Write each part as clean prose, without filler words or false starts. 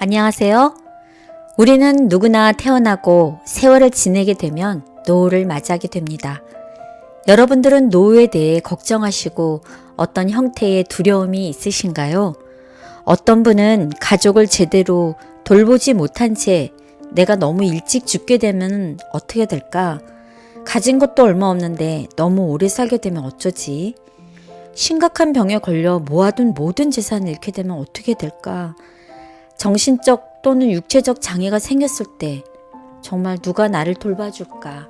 안녕하세요. 우리는 누구나 태어나고 세월을 지내게 되면 노후를 맞이하게 됩니다. 여러분들은 노후에 대해 걱정하시고 어떤 형태의 두려움이 있으신가요? 어떤 분은 가족을 제대로 돌보지 못한 채 내가 너무 일찍 죽게 되면 어떻게 될까? 가진 것도 얼마 없는데 너무 오래 살게 되면 어쩌지? 심각한 병에 걸려 모아둔 모든 재산을 잃게 되면 어떻게 될까? 정신적 또는 육체적 장애가 생겼을 때 정말 누가 나를 돌봐줄까?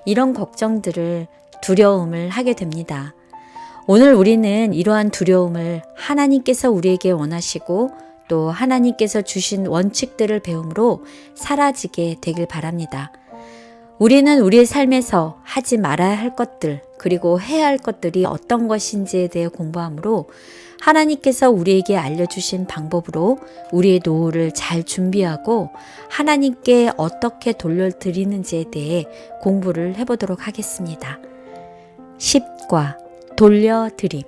이런 걱정들을 두려움을 하게 됩니다. 오늘 우리는 이러한 두려움을 하나님께서 우리에게 원하시고 또 하나님께서 주신 원칙들을 배움으로 사라지게 되길 바랍니다. 우리는 우리의 삶에서 하지 말아야 할 것들 그리고 해야 할 것들이 어떤 것인지에 대해 공부하므로 하나님께서 우리에게 알려주신 방법으로 우리의 노후를 잘 준비하고 하나님께 어떻게 돌려드리는지에 대해 공부를 해보도록 하겠습니다. 10과 돌려드림.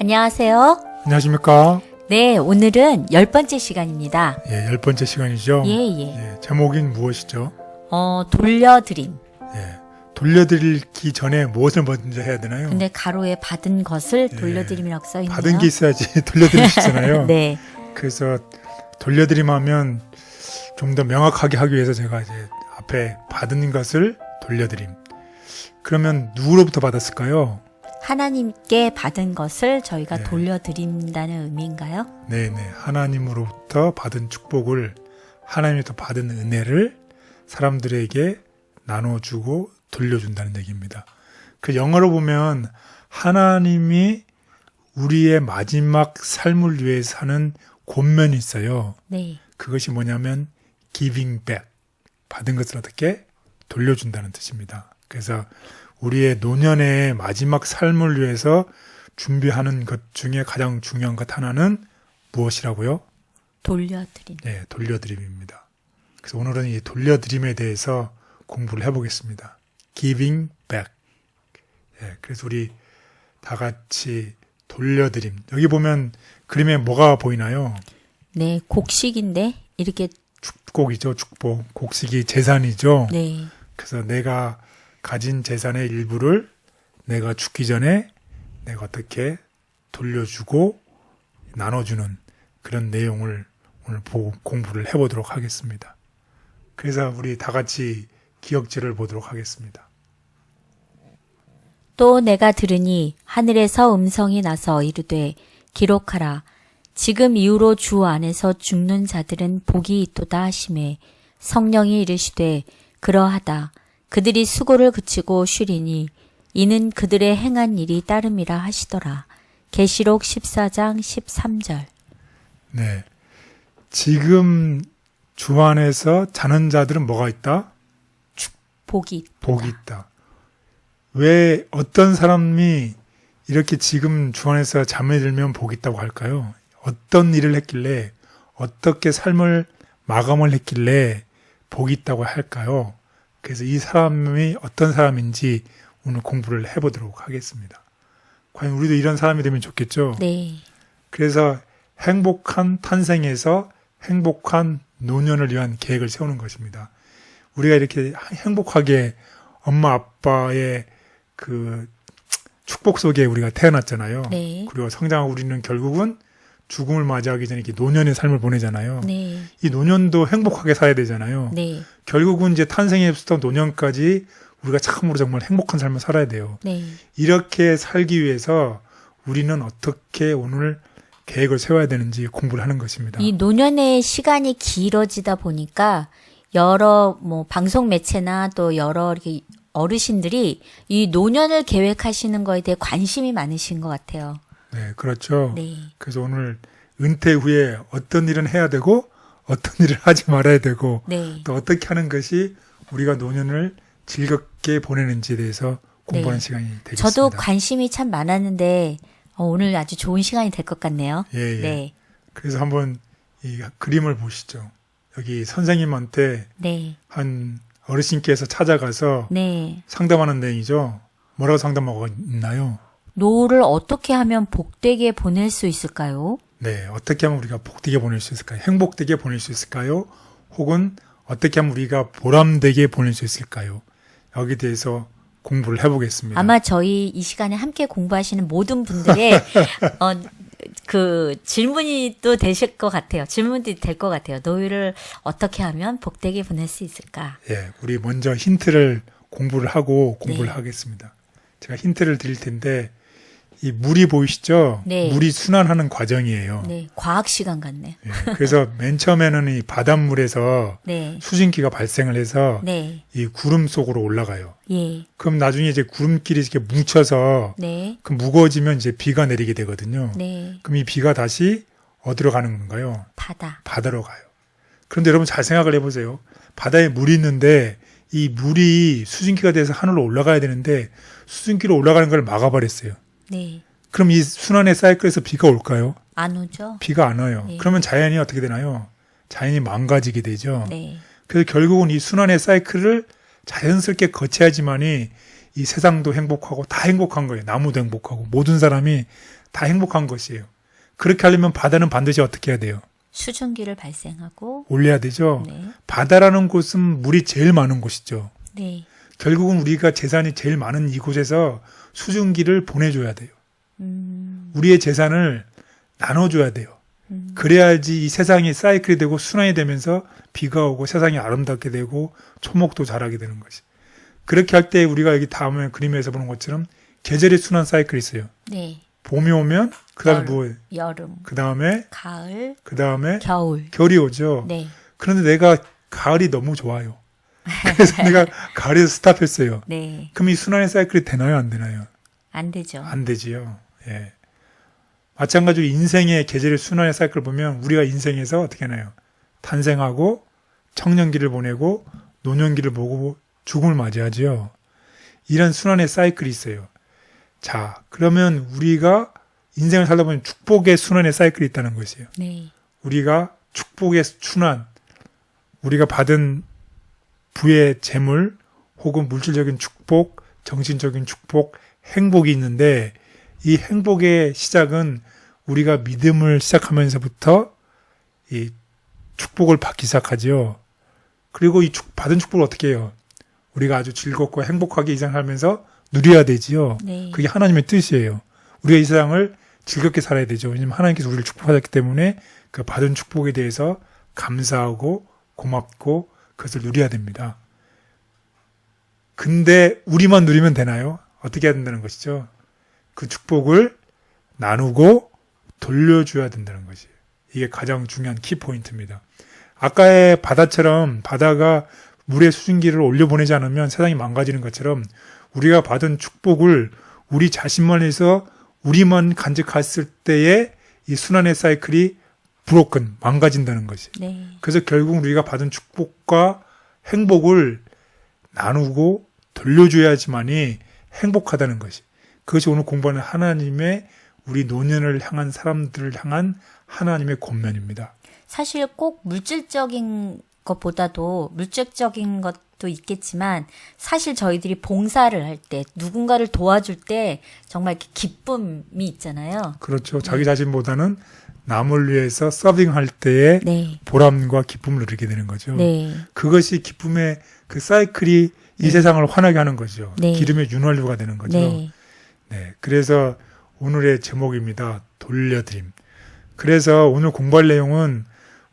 안녕하세요. 안녕하십니까? 네, 오늘은 10번째 시간입니다. 예, 10번째 시간이죠. 예. 제목인 무엇이죠? 돌려드림. 예, 돌려드리기 전에 무엇을 먼저 해야 되나요? 근데 가로에 받은 것을 돌려드림이라고 써있네요. 받은 게 있어야지 돌려드릴 수 있잖아요. 네. 그래서 돌려드림 하면 좀 더 명확하게 하기 위해서 제가 이제 앞에 받은 것을 돌려드림. 그러면 누구로부터 받았을까요? 하나님께 받은 것을 저희가 네. 돌려드린다는 의미인가요? 네네. 하나님으로부터 받은 축복을, 하나님으로부터 받은 은혜를 사람들에게 나눠주고 돌려준다는 얘기입니다. 그 영어로 보면 하나님이 우리의 마지막 삶을 위해서 하는 권면이 있어요. 네. 그것이 뭐냐면 giving back. 받은 것을 어떻게 돌려준다는 뜻입니다. 그래서 우리의 노년의 마지막 삶을 위해서 준비하는 것 중에 가장 중요한 것 하나는 무엇이라고요? 돌려드림. 네, 돌려드림입니다. 그래서 오늘은 이 돌려드림에 대해서 공부를 해보겠습니다. Giving back. 예, 그래서 우리 다 같이 돌려드림. 여기 보면 그림에 뭐가 보이나요? 네, 곡식인데 이렇게 축복이죠, 축복. 곡식이 재산이죠. 네. 그래서 내가 가진 재산의 일부를 내가 죽기 전에 내가 어떻게 돌려주고 나눠주는 그런 내용을 오늘 공부를 해보도록 하겠습니다. 그래서 우리 다 같이 기억지를 보도록 하겠습니다. 또 내가 들으니 하늘에서 음성이 나서 이르되 기록하라. 지금 이후로 주 안에서 죽는 자들은 복이 있도다 하시매 성령이 이르시되 그러하다. 그들이 수고를 그치고 쉬리니 이는 그들의 행한 일이 따름이라 하시더라. 계시록 14장 13절. 네, 지금 주 안에서 자는 자들은 뭐가 있다? 복이 복이 있다. 왜 어떤 사람이 이렇게 지금 주 안에서 잠에 들면 복이 있다고 할까요? 어떤 일을 했길래 어떻게 삶을 마감을 했길래 복이 있다고 할까요? 그래서 이 사람이 어떤 사람인지 오늘 공부를 해보도록 하겠습니다. 과연 우리도 이런 사람이 되면 좋겠죠? 네. 그래서 행복한 탄생에서 행복한 노년을 위한 계획을 세우는 것입니다. 우리가 이렇게 행복하게 엄마 아빠의 그 축복 속에 우리가 태어났잖아요. 네. 그리고 성장하고 우리는 결국은 죽음을 맞이하기 전에 이렇게 노년의 삶을 보내잖아요. 네. 이 노년도 행복하게 살아야 되잖아요. 네. 결국은 이제 탄생에서부터 노년까지 우리가 참으로 정말 행복한 삶을 살아야 돼요. 네. 이렇게 살기 위해서 우리는 어떻게 오늘 계획을 세워야 되는지 공부를 하는 것입니다. 이 노년의 시간이 길어지다 보니까 여러 방송 매체나 또 여러 이렇게 어르신들이 이 노년을 계획하시는 거에 대해 관심이 많으신 것 같아요. 네, 그렇죠. 네. 그래서 오늘 은퇴 후에 어떤 일은 해야 되고 어떤 일을 하지 말아야 되고 네. 또 어떻게 하는 것이 우리가 노년을 즐겁게 보내는지에 대해서 공부하는 네. 시간이 되겠습니다. 저도 관심이 참 많았는데 오늘 아주 좋은 시간이 될 것 같네요. 예. 네. 그래서 한번 이 그림을 보시죠. 여기 선생님한테 네. 한 어르신께서 찾아가서 네. 상담하는 내용이죠. 뭐라고 상담하고 있나요? 노후를 어떻게 하면 복되게 보낼 수 있을까요? 네, 어떻게 하면 우리가 복되게 보낼 수 있을까요? 행복되게 보낼 수 있을까요? 혹은 어떻게 하면 우리가 보람되게 보낼 수 있을까요? 여기에 대해서 공부를 해보겠습니다. 아마 저희 이 시간에 함께 공부하시는 모든 분들의 그 질문이 또 되실 것 같아요. 질문이 될 것 같아요. 노후를 어떻게 하면 복되게 보낼 수 있을까? 예, 우리 먼저 힌트를 공부를 하고 공부를 네. 하겠습니다. 제가 힌트를 드릴 텐데 이 물이 보이시죠? 네. 물이 순환하는 과정이에요. 네, 과학 시간 같네. 예, 그래서 맨 처음에는 이 바닷물에서 네, 수증기가 발생을 해서 네, 이 구름 속으로 올라가요. 예, 그럼 나중에 이제 구름끼리 이렇게 뭉쳐서 네, 그 무거워지면 이제 비가 내리게 되거든요. 네, 그럼 이 비가 다시 어디로 가는 건가요? 바다. 바다로 가요. 그런데 여러분 잘 생각을 해보세요. 바다에 물이 있는데 이 물이 수증기가 돼서 하늘로 올라가야 되는데 수증기로 올라가는 걸 막아버렸어요. 네, 그럼 이 순환의 사이클에서 비가 올까요? 안 오죠? 비가 안 와요. 네. 그러면 자연이 어떻게 되나요? 자연이 망가지게 되죠. 네, 그래서 결국은 이 순환의 사이클을 자연스럽게 거쳐야지만이 이 세상도 행복하고 다 행복한 거예요. 나무도 행복하고 모든 사람이 다 행복한 것이에요. 그렇게 하려면 바다는 반드시 어떻게 해야 돼요? 수증기를 발생하고, 올려야 되죠. 네, 바다라는 곳은 물이 제일 많은 곳이죠. 네, 결국은 우리가 재산이 제일 많은 이곳에서 수증기를 보내줘야 돼요. 우리의 재산을 나눠줘야 돼요. 그래야지 이 세상이 사이클이 되고 순환이 되면서 비가 오고 세상이 아름답게 되고 초목도 자라게 되는 것이. 그렇게 할 때 우리가 여기 다음에 그림에서 보는 것처럼 계절의 순환 사이클이 있어요. 네, 봄이 오면 그다음에 뭐 여름, 그다음에 가을, 그다음에 겨울. 겨울이 오죠. 네, 그런데 내가 가을이 너무 좋아요. 그래서 내가 가을에서 스탑했어요. 네, 그럼 이 순환의 사이클이 되나요, 안 되나요? 안 되죠. 안 되지요. 예. 마찬가지로 인생의 계절의 순환의 사이클을 보면 우리가 인생에서 어떻게 하나요? 탄생하고 청년기를 보내고 노년기를 보고 죽음을 맞이하지요. 이런 순환의 사이클이 있어요. 자, 그러면 우리가 인생을 살다 보면 축복의 순환의 사이클이 있다는 것이에요. 네, 우리가 축복의 순환, 우리가 받은 부의 재물 혹은 물질적인 축복, 정신적인 축복, 행복이 있는데 이 행복의 시작은 우리가 믿음을 시작하면서부터 이 축복을 받기 시작하죠. 그리고 이 받은 축복을 어떻게 해요? 우리가 아주 즐겁고 행복하게 이 세상을 살면서 누려야 되지요. 네. 그게 하나님의 뜻이에요. 우리가 이 세상을 즐겁게 살아야 되죠. 왜냐하면 하나님께서 우리를 축복하셨기 때문에 그 받은 축복에 대해서 감사하고 고맙고 그것을 누려야 됩니다. 근데 우리만 누리면 되나요? 어떻게 해야 된다는 것이죠? 그 축복을 나누고 돌려줘야 된다는 것이에요. 이게 가장 중요한 키포인트입니다. 아까의 바다처럼 바다가 물의 수증기를 올려보내지 않으면 세상이 망가지는 것처럼 우리가 받은 축복을 우리 자신만 해서 우리만 간직했을 때의 이 순환의 사이클이 브로큰, 망가진다는 것이. 네, 그래서 결국 우리가 받은 축복과 행복을 나누고 돌려줘야지만이 행복하다는 것이. 그것이 오늘 공부하는 하나님의 우리 노년을 향한 사람들을 향한 하나님의 권면입니다. 사실 꼭 물질적인 것보다도 물질적인 것도 있겠지만 사실 저희들이 봉사를 할 때 누군가를 도와줄 때 정말 이렇게 기쁨이 있잖아요. 그렇죠. 자기 자신보다는 남을 위해서 서빙할 때의 네, 보람과 기쁨을 누리게 되는 거죠. 네, 그것이 기쁨의 그 사이클이 이 세상을 환하게 하는 거죠. 네. 기름의 윤활유가 되는 거죠. 네, 네, 그래서 오늘의 제목입니다. 돌려드림. 그래서 오늘 공부할 내용은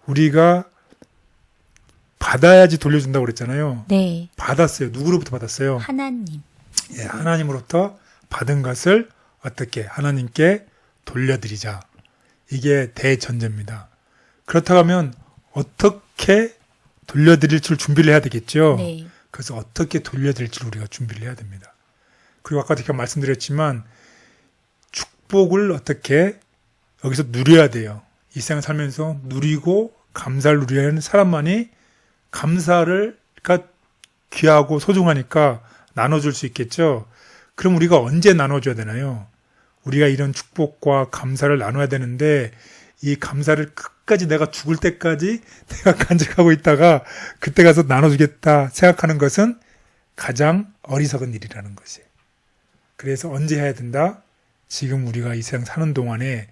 우리가 받아야지 돌려준다고 그랬잖아요. 네. 받았어요. 누구로부터 받았어요? 하나님. 예, 하나님으로부터 받은 것을 어떻게 하나님께 돌려드리자. 이게 대전제입니다. 그렇다고 하면 어떻게 돌려드릴 줄 준비를 해야 되겠죠. 네, 그래서 어떻게 돌려드릴 줄 우리가 준비를 해야 됩니다. 그리고 아까 제가 말씀드렸지만 축복을 어떻게 여기서 누려야 돼요. 이 생을 살면서 누리고 감사를 누려야 하는 사람만이 감사를 그러니까 귀하고 소중하니까 나눠줄 수 있겠죠. 그럼 우리가 언제 나눠줘야 되나요? 우리가 이런 축복과 감사를 나눠야 되는데 이 감사를 끝까지 내가 죽을 때까지 내가 간직하고 있다가 그때 가서 나눠주겠다 생각하는 것은 가장 어리석은 일이라는 것이에요. 그래서 언제 해야 된다? 지금 우리가 이 세상 사는 동안에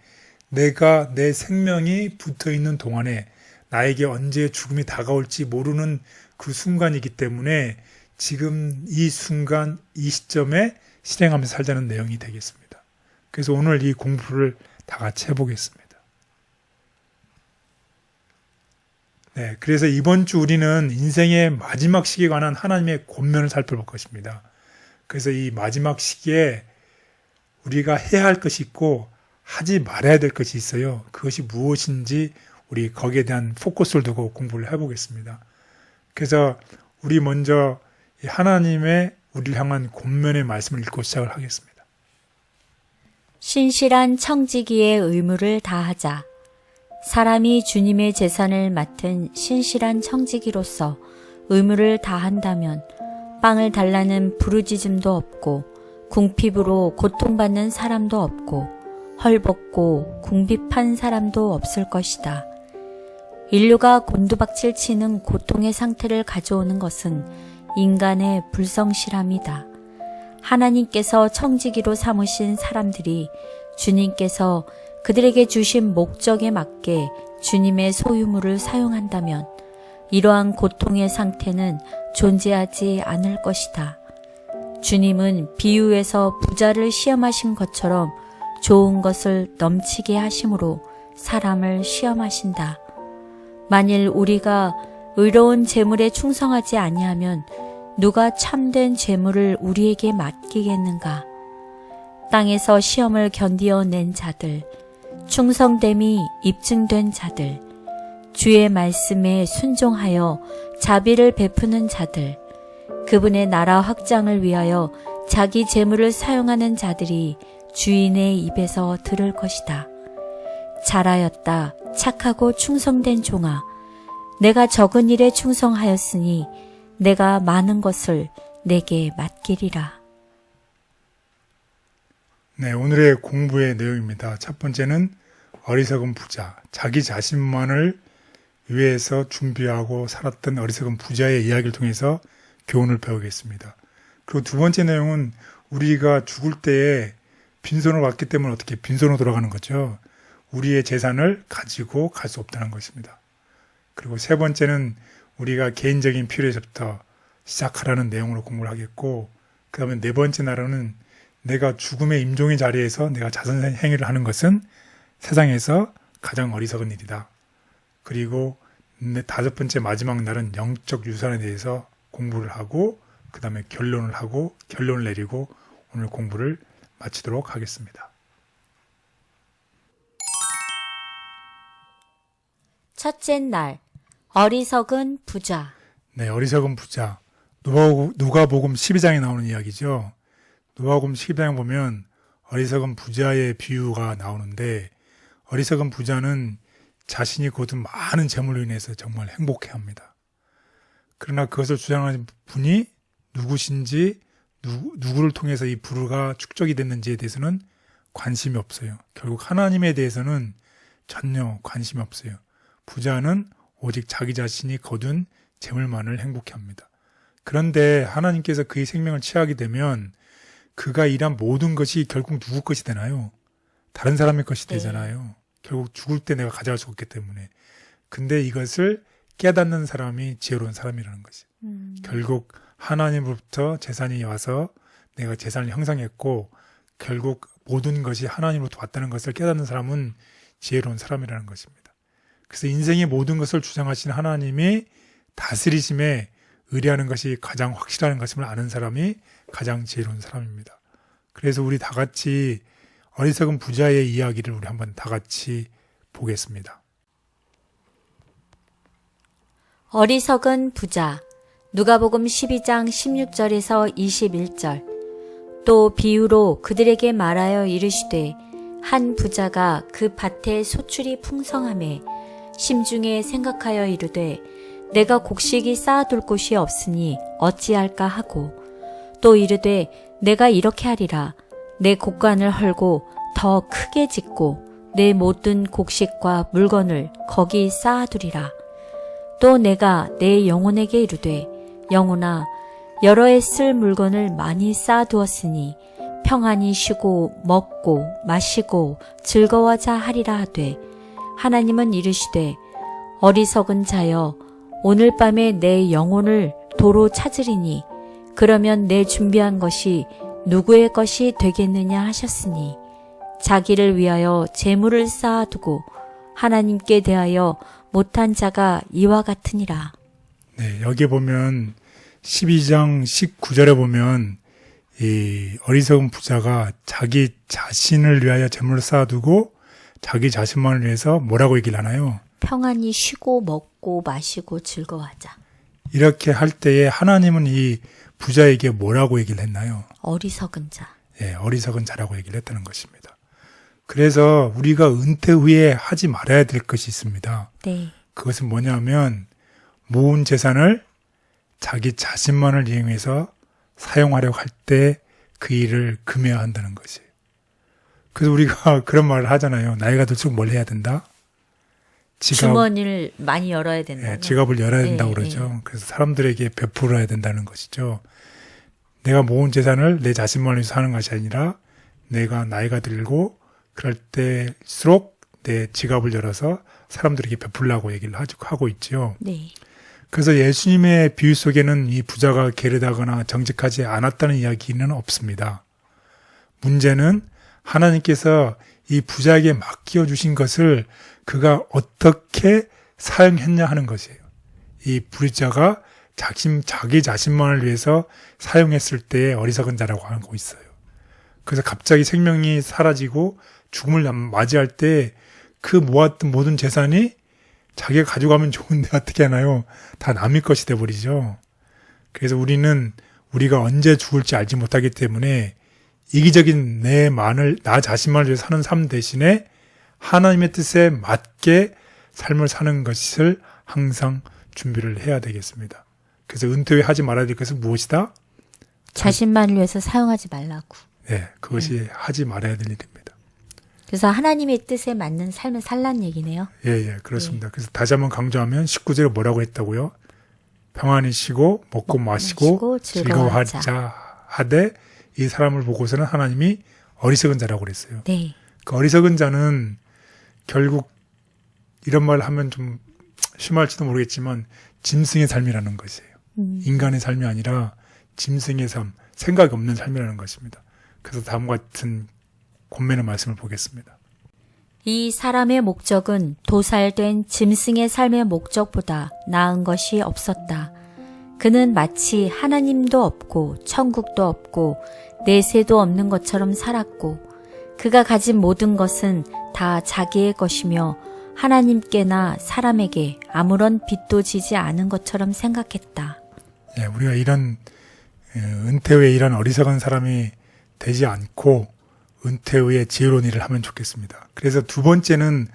내가 내 생명이 붙어 있는 동안에 나에게 언제 죽음이 다가올지 모르는 그 순간이기 때문에 지금 이 순간 이 시점에 실행하면서 살자는 내용이 되겠습니다. 그래서 오늘 이 공부를 다 같이 해보겠습니다. 네, 그래서 이번 주 우리는 인생의 마지막 시기에 관한 하나님의 권면을 살펴볼 것입니다. 그래서 이 마지막 시기에 우리가 해야 할 것이 있고 하지 말아야 될 것이 있어요. 그것이 무엇인지 우리 거기에 대한 포커스를 두고 공부를 해보겠습니다. 그래서 우리 먼저 하나님의 우리를 향한 권면의 말씀을 읽고 시작을 하겠습니다. 신실한 청지기의 의무를 다하자. 사람이 주님의 재산을 맡은 신실한 청지기로서 의무를 다한다면 빵을 달라는 부르짖음도 없고 궁핍으로 고통받는 사람도 없고 헐벗고 궁핍한 사람도 없을 것이다. 인류가 곤두박질 치는 고통의 상태를 가져오는 것은 인간의 불성실함이다. 하나님께서 청지기로 삼으신 사람들이 주님께서 그들에게 주신 목적에 맞게 주님의 소유물을 사용한다면 이러한 고통의 상태는 존재하지 않을 것이다. 주님은 비유에서 부자를 시험하신 것처럼 좋은 것을 넘치게 하심으로 사람을 시험하신다. 만일 우리가 의로운 재물에 충성하지 아니하면 누가 참된 재물을 우리에게 맡기겠는가? 땅에서 시험을 견디어 낸 자들, 충성됨이 입증된 자들, 주의 말씀에 순종하여 자비를 베푸는 자들, 그분의 나라 확장을 위하여 자기 재물을 사용하는 자들이 주인의 입에서 들을 것이다. 잘하였다, 착하고 충성된 종아. 내가 적은 일에 충성하였으니 내가 많은 것을 내게 맡기리라. 네, 오늘의 공부의 내용입니다. 첫 번째는 어리석은 부자, 자기 자신만을 위해서 준비하고 살았던 어리석은 부자의 이야기를 통해서 교훈을 배우겠습니다. 그리고 두 번째 내용은 우리가 죽을 때에 빈손으로 왔기 때문에 어떻게 빈손으로 돌아가는 거죠. 우리의 재산을 가지고 갈 수 없다는 것입니다. 그리고 세 번째는 우리가 개인적인 필요에서부터 시작하라는 내용으로 공부를 하겠고, 그 다음에 네 번째 나라는 내가 죽음의 임종의 자리에서 내가 자선 행위를 하는 것은 세상에서 가장 어리석은 일이다. 그리고 다섯 번째 마지막 날은 영적 유산에 대해서 공부를 하고 그 다음에 결론을 내리고 오늘 공부를 마치도록 하겠습니다. 첫째 날, 어리석은 부자. 네, 어리석은 부자. 누가복음 12장에 나오는 이야기죠. 누가복음 12장에 보면 어리석은 부자의 비유가 나오는데, 어리석은 부자는 자신이 거둔 많은 재물로 인해서 정말 행복해합니다. 그러나 그것을 주장하는 분이 누구신지, 누구를 통해서 이 부가 축적이 됐는지에 대해서는 관심이 없어요. 결국 하나님에 대해서는 전혀 관심이 없어요. 부자는 오직 자기 자신이 거둔 재물만을 행복해합니다. 그런데 하나님께서 그의 생명을 취하게 되면 그가 일한 모든 것이 결국 누구 것이 되나요? 다른 사람의 것이 되잖아요. 결국 죽을 때 내가 가져갈 수 없기 때문에. 근데 이것을 깨닫는 사람이 지혜로운 사람이라는 거지. 결국 하나님으로부터 재산이 와서 내가 재산을 형성했고 결국 모든 것이 하나님으로부터 왔다는 것을 깨닫는 사람은 지혜로운 사람이라는 것입니다. 그래서 인생의 모든 것을 주장하신 하나님이 다스리심에 의뢰하는 것이 가장 확실한 것임을 아는 사람이 가장 지혜로운 사람입니다. 그래서 우리 다 같이 어리석은 부자의 이야기를 우리 한번 다 같이 보겠습니다. 어리석은 부자. 누가복음 12장 16절에서 21절. 또 비유로 그들에게 말하여 이르시되 한 부자가 그 밭에 소출이 풍성하매 심중에 생각하여 이르되 내가 곡식이 쌓아둘 곳이 없으니 어찌할까 하고 또 이르되 내가 이렇게 하리라. 내 곡간을 헐고 더 크게 짓고 내 모든 곡식과 물건을 거기 쌓아두리라. 또 내가 내 영혼에게 이르되 영혼아 여러 해 쓸 물건을 많이 쌓아두었으니 평안히 쉬고 먹고 마시고 즐거워자 하리라 하되 하나님은 이르시되 어리석은 자여 오늘 밤에 내 영혼을 도로 찾으리니 그러면 내 준비한 것이 누구의 것이 되겠느냐 하셨으니 자기를 위하여 재물을 쌓아두고 하나님께 대하여 못한 자가 이와 같으니라. 네, 여기 보면 12장 19절에 보면 이 어리석은 부자가 자기 자신을 위하여 재물을 쌓아두고 자기 자신만을 위해서 뭐라고 얘기를 하나요? 평안히 쉬고 먹고 마시고 즐거워하자. 이렇게 할 때에 하나님은 이 부자에게 뭐라고 얘기를 했나요? 어리석은 자. 예, 어리석은 자라고 얘기를 했다는 것입니다. 그래서 우리가 은퇴 후에 하지 말아야 될 것이 있습니다. 네. 그것은 뭐냐면 모은 재산을 자기 자신만을 이용해서 사용하려고 할 때 그 일을 금해야 한다는 것이에요. 그래서 우리가 그런 말을 하잖아요. 나이가 들수록 뭘 해야 된다? 주머니를 많이 열어야 된다. 예, 지갑을 열어야 된다고 네, 그러죠. 네. 그래서 사람들에게 베풀어야 된다는 것이죠. 내가 모은 재산을 내 자신만을 위해서 하는 것이 아니라 내가 나이가 들고 그럴 때일수록 내 지갑을 열어서 사람들에게 베풀라고 얘기를 하고 있지요. 네. 그래서 예수님의 비유 속에는 이 부자가 게으르다거나 정직하지 않았다는 이야기는 없습니다. 문제는 하나님께서 이 부자에게 맡겨 주신 것을 그가 어떻게 사용했냐 하는 것이에요. 이 부자가 자기 자신만을 위해서 사용했을 때의 어리석은 자라고 하고 있어요. 그래서 갑자기 생명이 사라지고 죽음을 맞이할 때 그 모았던 모든 재산이 자기가 가져가면 좋은데 어떻게 하나요? 다 남의 것이 돼버리죠. 그래서 우리가 언제 죽을지 알지 못하기 때문에 이기적인 나 자신만을 위해서 사는 삶 대신에 하나님의 뜻에 맞게 삶을 사는 것을 항상 준비를 해야 되겠습니다. 그래서 은퇴 후에 하지 말아야 될 것은 무엇이다? 자신만을 위해서 사용하지 말라고. 네, 그것이 하지 말아야 될 일입니다. 그래서 하나님의 뜻에 맞는 삶을 살란 얘기네요. 예, 그렇습니다. 그래서 다시 한번 강조하면 19절에 뭐라고 했다고요? 평안히 쉬고 먹고 마시고 즐거워하자 하되 이 사람을 보고서는 하나님이 어리석은 자라고 그랬어요. 네. 그 어리석은 자는 결국 이런 말을 하면 좀 심할지도 모르겠지만 짐승의 삶이라는 것이에요. 인간의 삶이 아니라 짐승의 삶, 생각이 없는 삶이라는 것입니다. 그래서 다음과 같은 권면의 말씀을 보겠습니다. 이 사람의 목적은 도살된 짐승의 삶의 목적보다 나은 것이 없었다. 그는 마치 하나님도 없고 천국도 없고 내세도 없는 것처럼 살았고 그가 가진 모든 것은 다 자기의 것이며 하나님께나 사람에게 아무런 빚도 지지 않은 것처럼 생각했다. 예, 우리가 이런 은퇴 후에 이런 어리석은 사람이 되지 않고 은퇴 후에 지혜로운 일을 하면 좋겠습니다. 그래서 두 번째는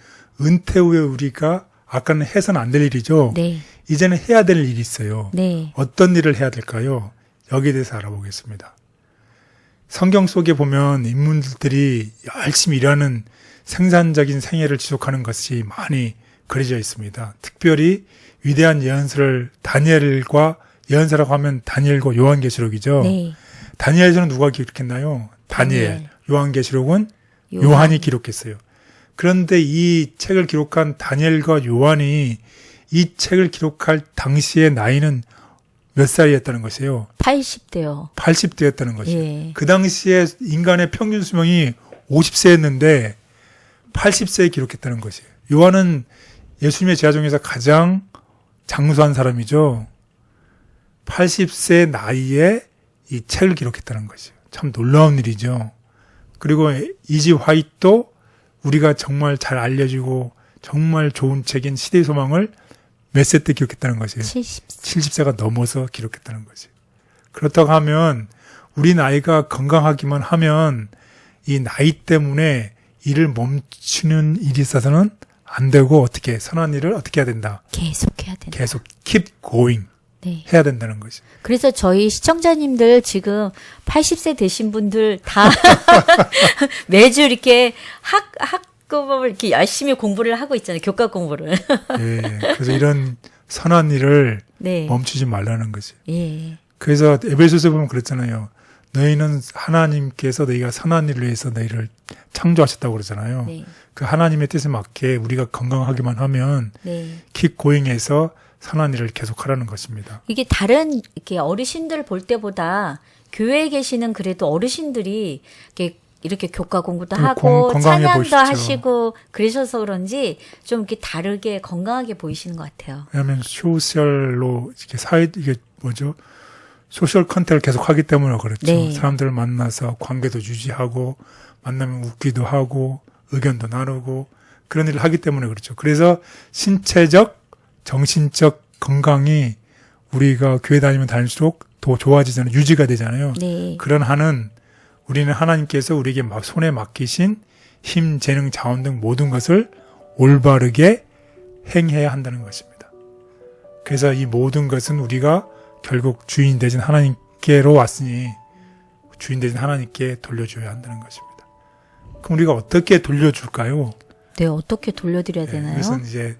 은퇴 후에 우리가 아까는 해서는 안 될 일이죠. 네. 이제는 해야 될 일이 있어요. 네. 어떤 일을 해야 될까요? 여기에 대해서 알아보겠습니다. 성경 속에 보면 인물들이 열심히 일하는 생산적인 생애를 지속하는 것이 많이 그려져 있습니다. 특별히 위대한 예언서를 다니엘과 예언서라고 하면 다니엘과 요한계시록이죠. 네. 다니엘서는 누가 기록했나요? 다니엘. 요한계시록은 요한이 기록했어요. 그런데 이 책을 기록한 다니엘과 요한이 이 책을 기록할 당시의 나이는 몇 살이었다는 것이에요? 80대요. 80대였다는 것이에요. 예. 그 당시에 인간의 평균 수명이 50세였는데 80세에 기록했다는 것이에요. 요한은 예수님의 제자 중에서 가장 장수한 사람이죠. 80세 나이에 이 책을 기록했다는 것이에요. 참 놀라운 일이죠. 그리고 이지 화이트도 우리가 정말 잘 알려지고 정말 좋은 책인 시대의 소망을 몇 세 때 기록했다는 것이에요. 70세가 넘어서 기록했다는 거죠. 그렇다고 하면 우리 나이가 건강하기만 하면 이 나이 때문에 일을 멈추는 일이 있어서는 안 되고 어떻게 선한 일을 어떻게 해야 된다. 계속해야 된다. 계속 keep going 네. 해야 된다는 거죠. 그래서 저희 시청자님들 지금 80세 되신 분들 다 매주 이렇게 학급을 이렇게 열심히 공부를 하고 있잖아요. 교과 공부를. 예, 그래서 이런 선한 일을 네. 멈추지 말라는 거지. 예. 그래서 에베소서에 보면 그랬잖아요. 너희는 하나님께서 너희가 선한 일을 위해서 너희를 창조하셨다고 그러잖아요. 네. 그 하나님의 뜻에 맞게 우리가 건강하기만 하면 네. keep going해서 선한 일을 계속하라는 것입니다. 이게 다른 이렇게 어르신들 볼 때보다 교회에 계시는 그래도 어르신들이 이렇게 교과 공부도 좀 하고 건강해 찬양도 보이시죠. 하시고 그러셔서 그런지 좀 이렇게 다르게 건강하게 보이시는 것 같아요. 왜냐하면 소셜로 이렇게 이게 뭐죠? 소셜 컨택을 계속 하기 때문에 그렇죠. 네. 사람들을 만나서 관계도 유지하고 만나면 웃기도 하고 의견도 나누고 그런 일을 하기 때문에 그렇죠. 그래서 신체적, 정신적 건강이 우리가 교회 다니면 다닐수록 더 좋아지잖아요. 유지가 되잖아요. 네. 그런 한은 우리는 하나님께서 우리에게 막 손에 맡기신 힘, 재능, 자원 등 모든 것을 올바르게 행해야 한다는 것입니다. 그래서 이 모든 것은 우리가 결국 주인 되신 하나님께로 왔으니 주인 되신 하나님께 돌려줘야 한다는 것입니다. 그럼 우리가 어떻게 돌려줄까요? 네, 어떻게 돌려드려야 네, 되나요? 그것은 이제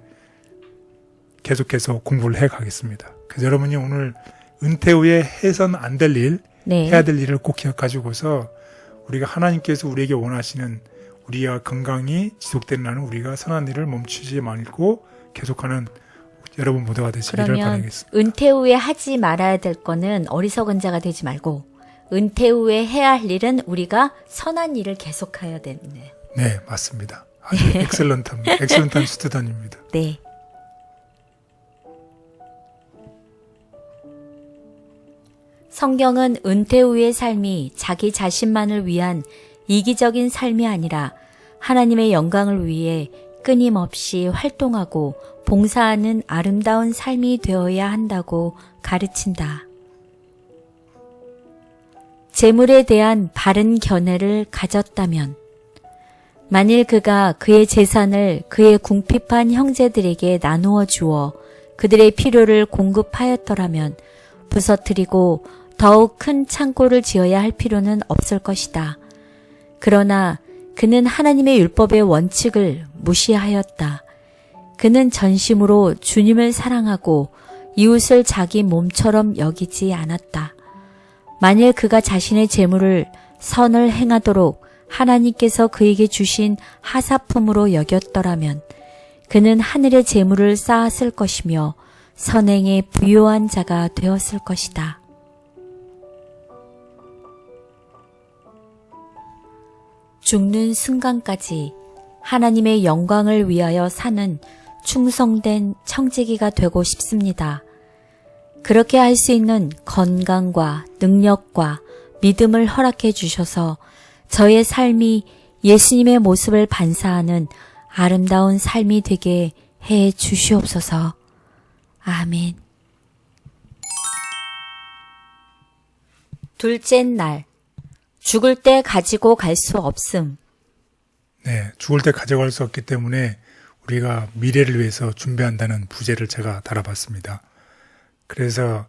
계속해서 공부를 해 가겠습니다. 그래서 여러분이 오늘 은퇴 후에 해선 안 될 일, 네. 해야 될 일을 꼭 기억하시고서 우리가 하나님께서 우리에게 원하시는 우리가 건강이 지속되는 한은 우리가 선한 일을 멈추지 말고 계속하는 여러분 모두가 되시기를 그러면 바라겠습니다. 은퇴 후에 하지 말아야 될 거는 어리석은 자가 되지 말고 은퇴 후에 해야 할 일은 우리가 선한 일을 계속해야 되네. 네, 맞습니다. 아주 엑셀런트한 스튜던입니다. 네. 성경은 은퇴 후의 삶이 자기 자신만을 위한 이기적인 삶이 아니라 하나님의 영광을 위해 끊임없이 활동하고 봉사하는 아름다운 삶이 되어야 한다고 가르친다. 재물에 대한 바른 견해를 가졌다면, 만일 그가 그의 재산을 그의 궁핍한 형제들에게 나누어 주어 그들의 필요를 공급하였더라면 부서뜨리고 더욱 큰 창고를 지어야 할 필요는 없을 것이다. 그러나 그는 하나님의 율법의 원칙을 무시하였다. 그는 전심으로 주님을 사랑하고 이웃을 자기 몸처럼 여기지 않았다. 만일 그가 자신의 재물을 선을 행하도록 하나님께서 그에게 주신 하사품으로 여겼더라면 그는 하늘의 재물을 쌓았을 것이며 선행에 부요한 자가 되었을 것이다. 죽는 순간까지 하나님의 영광을 위하여 사는 충성된 청지기가 되고 싶습니다. 그렇게 할 수 있는 건강과 능력과 믿음을 허락해 주셔서 저의 삶이 예수님의 모습을 반사하는 아름다운 삶이 되게 해 주시옵소서. 아멘. 둘째 날, 죽을 때 가지고 갈 수 없음. 네, 죽을 때 가져갈 수 없기 때문에 우리가 미래를 위해서 준비한다는 부제를 제가 달아봤습니다. 그래서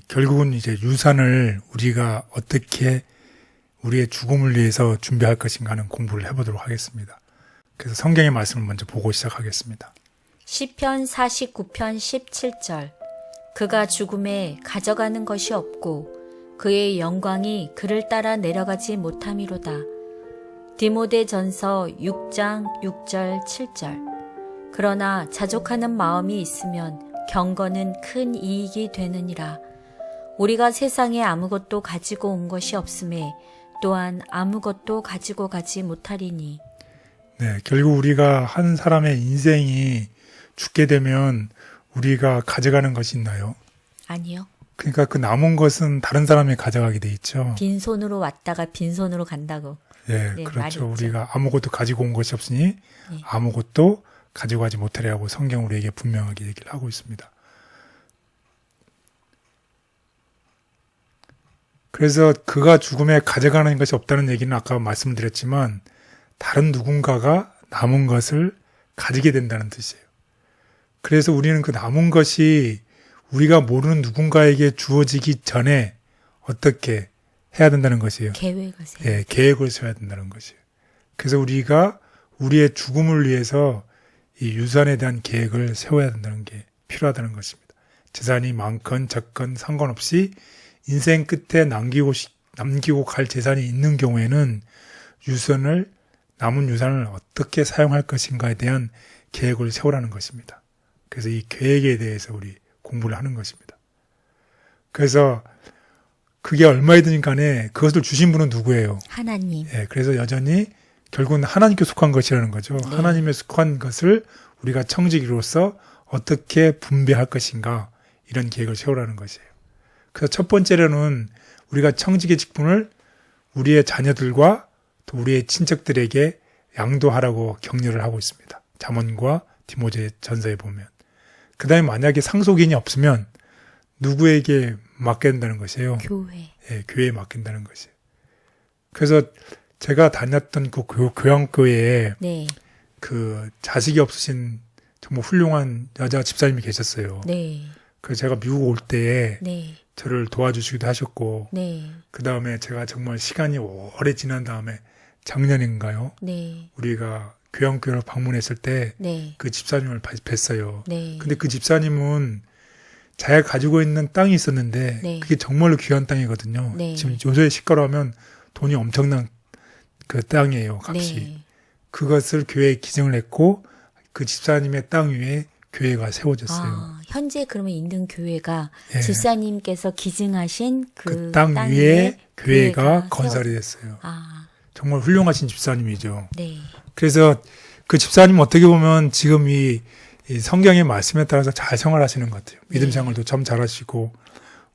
결국은 이제 유산을 우리가 어떻게 우리의 죽음을 위해서 준비할 것인가 하는 공부를 해보도록 하겠습니다. 그래서 성경의 말씀을 먼저 보고 시작하겠습니다. 시편 49편 17절. 그가 죽음에 가져가는 것이 없고 그의 영광이 그를 따라 내려가지 못함이로다. 디모데전서 6장 6절 7절. 그러나 자족하는 마음이 있으면 경건은 큰 이익이 되느니라. 우리가 세상에 아무것도 가지고 온 것이 없음에 또한 아무것도 가지고 가지 못하리니. 네, 결국 우리가 한 사람의 인생이 죽게 되면 우리가 가져가는 것이 있나요? 아니요. 그러니까 그 남은 것은 다른 사람이 가져가게 돼 있죠. 빈손으로 왔다가 빈손으로 간다고. 예, 네, 그렇죠. 말이 있죠. 우리가 아무것도 가지고 온 것이 없으니 네. 아무것도 가지고 가지 못하리라고 성경 우리에게 분명하게 얘기를 하고 있습니다. 그래서 그가 죽음에 가져가는 것이 없다는 얘기는 아까 말씀드렸지만 다른 누군가가 남은 것을 가지게 된다는 뜻이에요. 그래서 우리는 그 남은 것이 우리가 모르는 누군가에게 주어지기 전에 어떻게 해야 된다는 것이에요. 계획을 세워. 예, 계획을 세워야 된다는 것이에요. 그래서 우리가 우리의 죽음을 위해서 이 유산에 대한 계획을 세워야 된다는 게 필요하다는 것입니다. 재산이 많건 적건 상관없이 인생 끝에 남기고 남기고 갈 재산이 있는 경우에는 남은 유산을 어떻게 사용할 것인가에 대한 계획을 세우라는 것입니다. 그래서 이 계획에 대해서 우리 공부를 하는 것입니다. 그래서 그게 얼마이든 간에 그것을 주신 분은 누구예요? 하나님. 예, 그래서 여전히 결국은 하나님께 속한 것이라는 거죠. 네. 하나님에 속한 것을 우리가 청지기로서 어떻게 분배할 것인가 이런 계획을 세우라는 것이에요. 그래서 첫 번째로는 우리가 청지기 직분을 우리의 자녀들과 또 우리의 친척들에게 양도하라고 격려를 하고 있습니다. 잠언과 디모데 전서에 보면. 그 다음에 만약에 상속인이 없으면 누구에게 맡겨야 된다는 것이에요. 교회. 예, 교회에 맡긴다는 것이에요. 그래서 제가 다녔던 그 교양교회에 네. 그 자식이 없으신 정말 훌륭한 여자 집사님이 계셨어요. 네. 그래서 제가 미국 올 때에 네. 저를 도와주시기도 하셨고, 네. 그 다음에 제가 정말 시간이 오래 지난 다음에 작년인가요? 네. 우리가 교양교회를 방문했을 때 네. 그 집사님을 뵀어요. 네. 근데 그 집사님은 자기가 가지고 있는 땅이 있었는데 네. 그게 정말로 귀한 땅이거든요. 네. 지금 요새 시가로 하면 돈이 엄청난 그 땅이에요, 값이. 네. 그것을 교회에 기증을 했고 그 집사님의 땅 위에 교회가 세워졌어요. 아, 현재 그러면 있는 교회가 예. 집사님께서 기증하신 그 그 땅 땅 위에 교회가 교회가 건설이 됐어요. 아, 정말 훌륭하신 집사님이죠. 네. 그래서 그 집사님 어떻게 보면 지금 이 성경의 말씀에 따라서 잘 생활하시는 것 같아요. 믿음 네. 생활도 참 잘하시고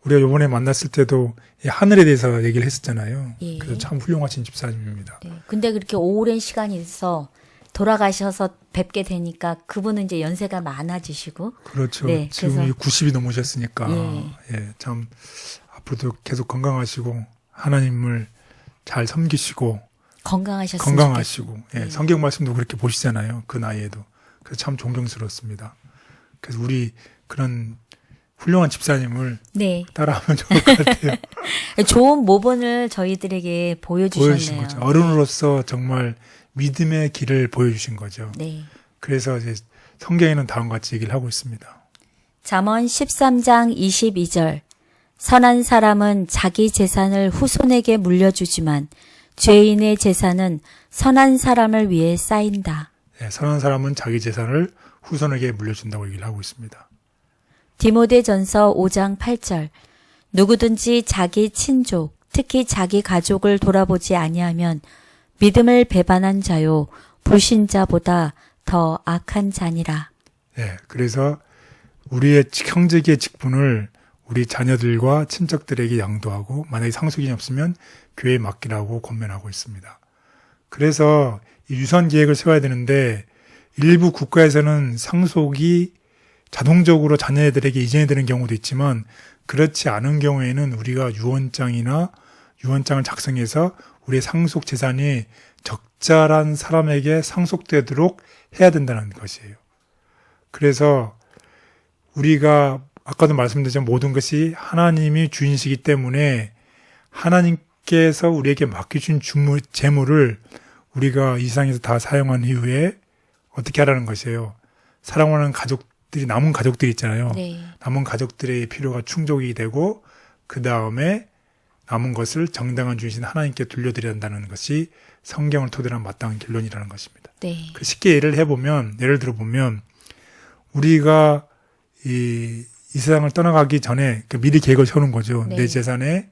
우리가 이번에 만났을 때도 이 하늘에 대해서 얘기를 했었잖아요. 예. 그래서 참 훌륭하신 집사님입니다. 네. 근데 그렇게 오랜 시간이 있어 돌아가셔서 뵙게 되니까 그분은 이제 연세가 많아지시고 그렇죠. 네, 지금 그래서- 90이 넘으셨으니까 예, 참 앞으로도 계속 건강하시고 하나님을 잘 섬기시고 건강하셨으면 건강하시고 예, 네. 성경 말씀도 그렇게 보시잖아요. 그 나이에도. 그래서 참 존경스럽습니다. 그래서 우리 그런 훌륭한 집사님을 네. 따라하면 좋을 것 같아요. 좋은 모본을 저희들에게 보여주신 보여주셨네요. 거죠. 어른으로서 정말 믿음의 길을 보여주신 거죠. 네. 그래서 이제 성경에는 다음과 같이 얘기를 하고 있습니다. 잠언 13장 22절 선한 사람은 자기 재산을 후손에게 물려주지만 죄인의 재산은 선한 사람을 위해 쌓인다. 예, 선한 사람은 자기 재산을 후손에게 물려준다고 얘기를 하고 있습니다. 디모데전서 5장 8절 누구든지 자기 친족 특히 자기 가족을 돌아보지 아니하면 믿음을 배반한 자요 불신자보다 더 악한 자니라. 예, 그래서 우리의 형제의 직분을 우리 자녀들과 친척들에게 양도하고 만약에 상속인이 없으면 교회에 맡기라고 권면하고 있습니다. 그래서 이 유산 계획을 세워야 되는데 일부 국가에서는 상속이 자동적으로 자녀들에게 이전이 되는 경우도 있지만 그렇지 않은 경우에는 우리가 유언장을 작성해서 우리의 상속 재산이 적절한 사람에게 상속되도록 해야 된다는 것이에요. 그래서 우리가 아까도 말씀드렸지만 모든 것이 하나님이 주인이시기 때문에 하나님께서 우리에게 맡겨준 재물을 우리가 이 세상에서 다 사용한 이후에 어떻게 하라는 것이에요. 사랑하는 가족들이 남은 가족들이 있잖아요. 네. 남은 가족들의 필요가 충족이 되고 그 다음에 남은 것을 정당한 주신 하나님께 돌려드려야 한다는 것이 성경을 토대로 한 마땅한 결론이라는 것입니다. 네. 그 쉽게 예를 들어보면 우리가 이 세상을 떠나가기 전에 미리 계획을 세우는 거죠. 네. 내 재산의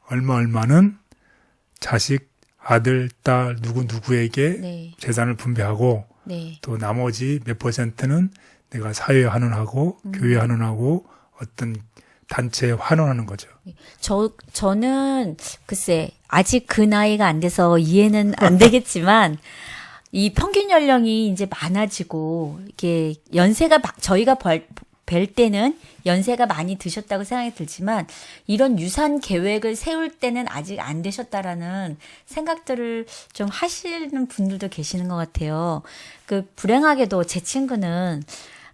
얼마는 자식, 아들, 딸 누구에게 네. 재산을 분배하고 네. 또 나머지 몇 %는 내가 사회에 환원하고 교회에 환원하고 어떤 단체에 환원하는 거죠. 저는 글쎄 아직 그 나이가 안 돼서 이해는 안 되겠지만 이 평균 연령이 이제 많아지고 이게 연세가 저희가 뵐 때는 연세가 많이 드셨다고 생각이 들지만 이런 유산 계획을 세울 때는 아직 안 되셨다라는 생각들을 좀 하시는 분들도 계시는 것 같아요. 그 불행하게도 제 친구는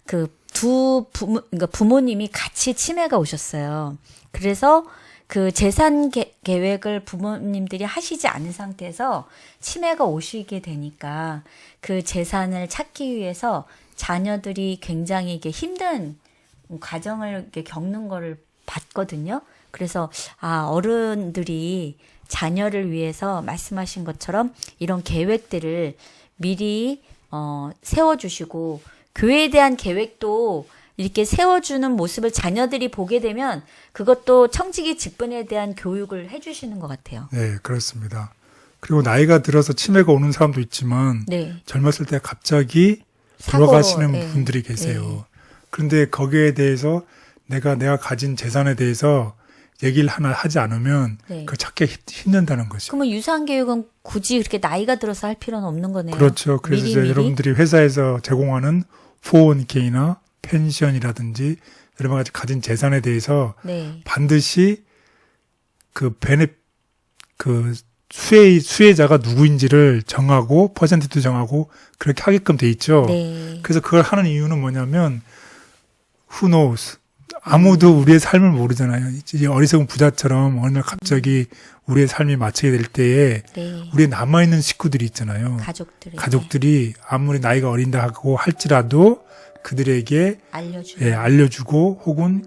그 그러니까 부모님이 같이 치매가 오셨어요. 그래서 그 재산 계획을 부모님들이 하시지 않은 상태에서 치매가 오시게 되니까 그 재산을 찾기 위해서 자녀들이 굉장히 이게 힘든 과정을 이렇게 겪는 거를 봤거든요. 그래서 어른들이 자녀를 위해서 말씀하신 것처럼 이런 계획들을 미리 세워주시고 교회에 대한 계획도 이렇게 세워주는 모습을 자녀들이 보게 되면 그것도 청지기 직분에 대한 교육을 해주시는 것 같아요. 네, 그렇습니다. 그리고 나이가 들어서 치매가 오는 사람도 있지만 네. 젊었을 때 갑자기 사고로, 돌아가시는 네. 분들이 계세요. 네. 그런데 거기에 대해서 내가 가진 재산에 대해서 얘기를 하나 하지 않으면 네. 그 찾기 힘든다는 것이죠. 그러면 유산 교육은 굳이 그렇게 나이가 들어서 할 필요는 없는 거네요. 그렇죠. 그래서 이제 미리. 여러분들이 회사에서 제공하는 401k나 펜션이라든지 여러 가지 가진 재산에 대해서 네. 반드시 그 수혜자가 누구인지를 정하고 퍼센트도 정하고 그렇게 하게끔 돼 있죠. 네. 그래서 그걸 하는 이유는 뭐냐면 who knows? 아무도 우리의 삶을 모르잖아요. 이제 어리석은 부자처럼 어느 날 갑자기 우리의 삶이 마치게 될 때에 네. 우리의 남아있는 식구들이 있잖아요. 가족들이 아무리 나이가 어린다 하고 할지라도 그들에게 알려주고 혹은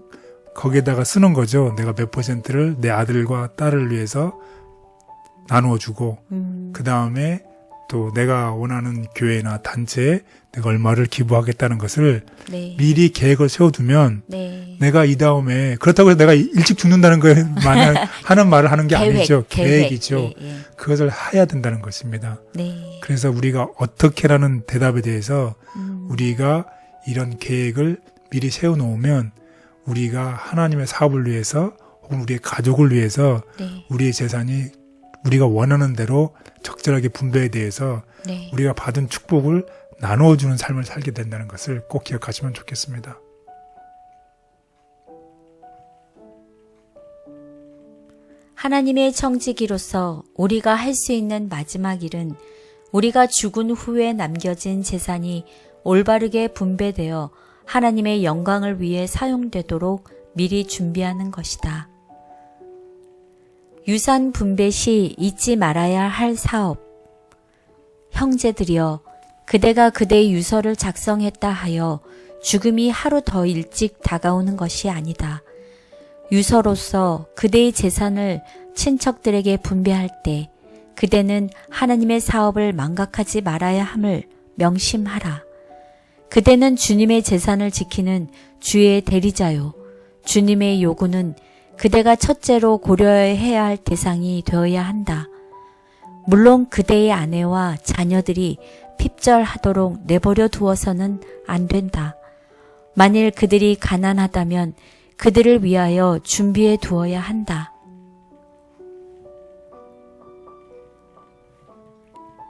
거기에다가 쓰는 거죠. 내가 몇 퍼센트를 내 아들과 딸을 위해서 나누어주고 그 다음에 또 내가 원하는 교회나 단체에 내가 얼마를 기부하겠다는 것을 네. 미리 계획을 세워두면 네. 내가 이 다음에 그렇다고 해서 내가 일찍 죽는다는 거만 하는 말을 하는 게 아니죠. 계획이죠. 예, 예. 그것을 해야 된다는 것입니다. 네. 그래서 우리가 어떻게라는 대답에 대해서 우리가 이런 계획을 미리 세워놓으면 우리가 하나님의 사업을 위해서 혹은 우리의 가족을 위해서 네. 우리의 재산이 우리가 원하는 대로 적절하게 분배에 대해서 네. 우리가 받은 축복을 나누어주는 삶을 살게 된다는 것을 꼭 기억하시면 좋겠습니다. 하나님의 청지기로서 우리가 할 수 있는 마지막 일은 우리가 죽은 후에 남겨진 재산이 올바르게 분배되어 하나님의 영광을 위해 사용되도록 미리 준비하는 것이다. 유산 분배 시 잊지 말아야 할 사업. 형제들이여, 그대가 그대의 유서를 작성했다 하여 죽음이 하루 더 일찍 다가오는 것이 아니다. 유서로서 그대의 재산을 친척들에게 분배할 때 그대는 하나님의 사업을 망각하지 말아야 함을 명심하라. 그대는 주님의 재산을 지키는 주의 대리자요. 주님의 요구는 그대가 첫째로 고려해야 할 대상이 되어야 한다. 물론 그대의 아내와 자녀들이 핍절하도록 내버려 두어서는 안 된다. 만일 그들이 가난하다면 그들을 위하여 준비해 두어야 한다.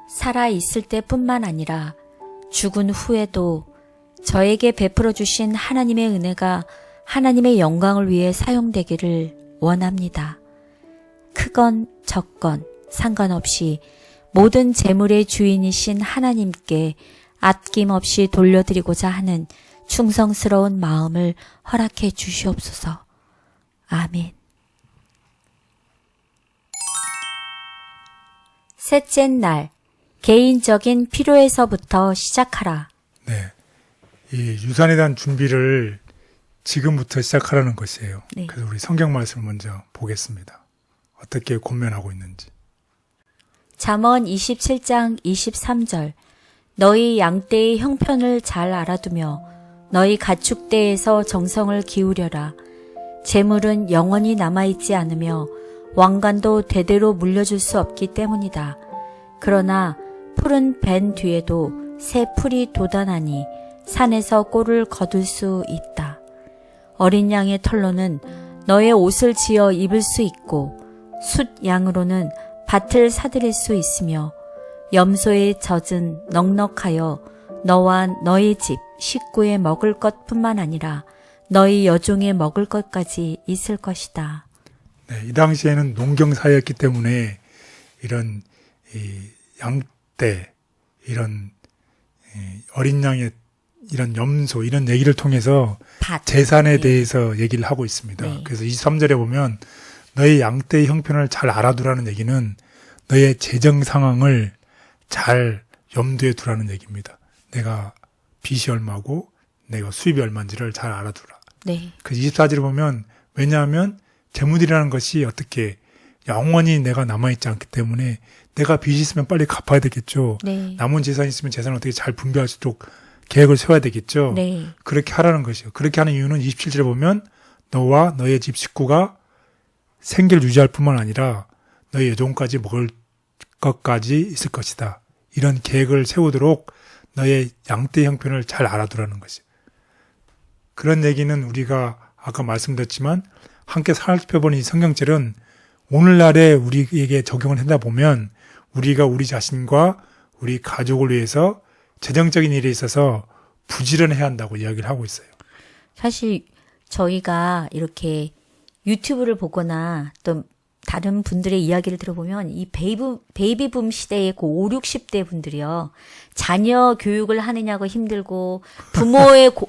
살아 있을 때뿐만 아니라 죽은 후에도 저에게 베풀어 주신 하나님의 은혜가 하나님의 영광을 위해 사용되기를 원합니다. 크건 적건 상관없이 모든 재물의 주인이신 하나님께 아낌없이 돌려드리고자 하는 충성스러운 마음을 허락해 주시옵소서. 아멘. 셋째 날, 개인적인 필요에서부터 시작하라. 네, 이 유산에 대한 준비를 지금부터 시작하라는 것이에요. 네. 그래서 우리 성경 말씀을 먼저 보겠습니다. 어떻게 권면하고 있는지. 잠언 27장 23절. 너희 양떼의 형편을 잘 알아두며 너희 가축대에서 정성을 기울여라. 재물은 영원히 남아있지 않으며 왕관도 대대로 물려줄 수 없기 때문이다. 그러나 푸른 벤 뒤에도 새 풀이 돋아나니 산에서 꼴을 거둘 수 있다. 어린 양의 털로는 너의 옷을 지어 입을 수 있고 숫 양으로는 밭을 사들일 수 있으며 염소의 젖은 넉넉하여 너와 너희 집 식구의 먹을 것뿐만 아니라 너희 여종의 먹을 것까지 있을 것이다. 네, 이 당시에는 농경사였기 때문에 이런 양떼, 이런 어린 양의 이런 염소 이런 얘기를 통해서 재산에 대해서 얘기를 하고 있습니다. 네. 그래서 23절에 보면 너의 양떼의 형편을 잘 알아두라는 얘기는 너의 재정 상황을 잘 염두에 두라는 얘기입니다. 내가 빚이 얼마고 내가 수입이 얼마인지를 잘 알아두라. 네. 그래서 24절에 보면 왜냐하면 재물이라는 것이 어떻게 영원히 내가 남아있지 않기 때문에 내가 빚이 있으면 빨리 갚아야 되겠죠. 네. 남은 재산이 있으면 재산을 어떻게 잘 분배할 수 있도록 계획을 세워야 되겠죠. 네. 그렇게 하라는 것이요. 그렇게 하는 이유는 27절에 보면 너와 너의 집 식구가 생계를 유지할 뿐만 아니라 너의 여종까지 먹을 것까지 있을 것이다. 이런 계획을 세우도록 너의 양떼 형편을 잘 알아두라는 것이요. 그런 얘기는 우리가 아까 말씀드렸지만 함께 살펴본 이 성경절은 오늘날에 우리에게 적용을 한다 보면 우리가 우리 자신과 우리 가족을 위해서 재정적인 일에 있어서 부지런해야 한다고 이야기를 하고 있어요. 사실 저희가 이렇게 유튜브를 보거나 또 다른 분들의 이야기를 들어보면 이 베이비붐 시대의 그 5, 60대 분들이요. 자녀 교육을 하느냐고 힘들고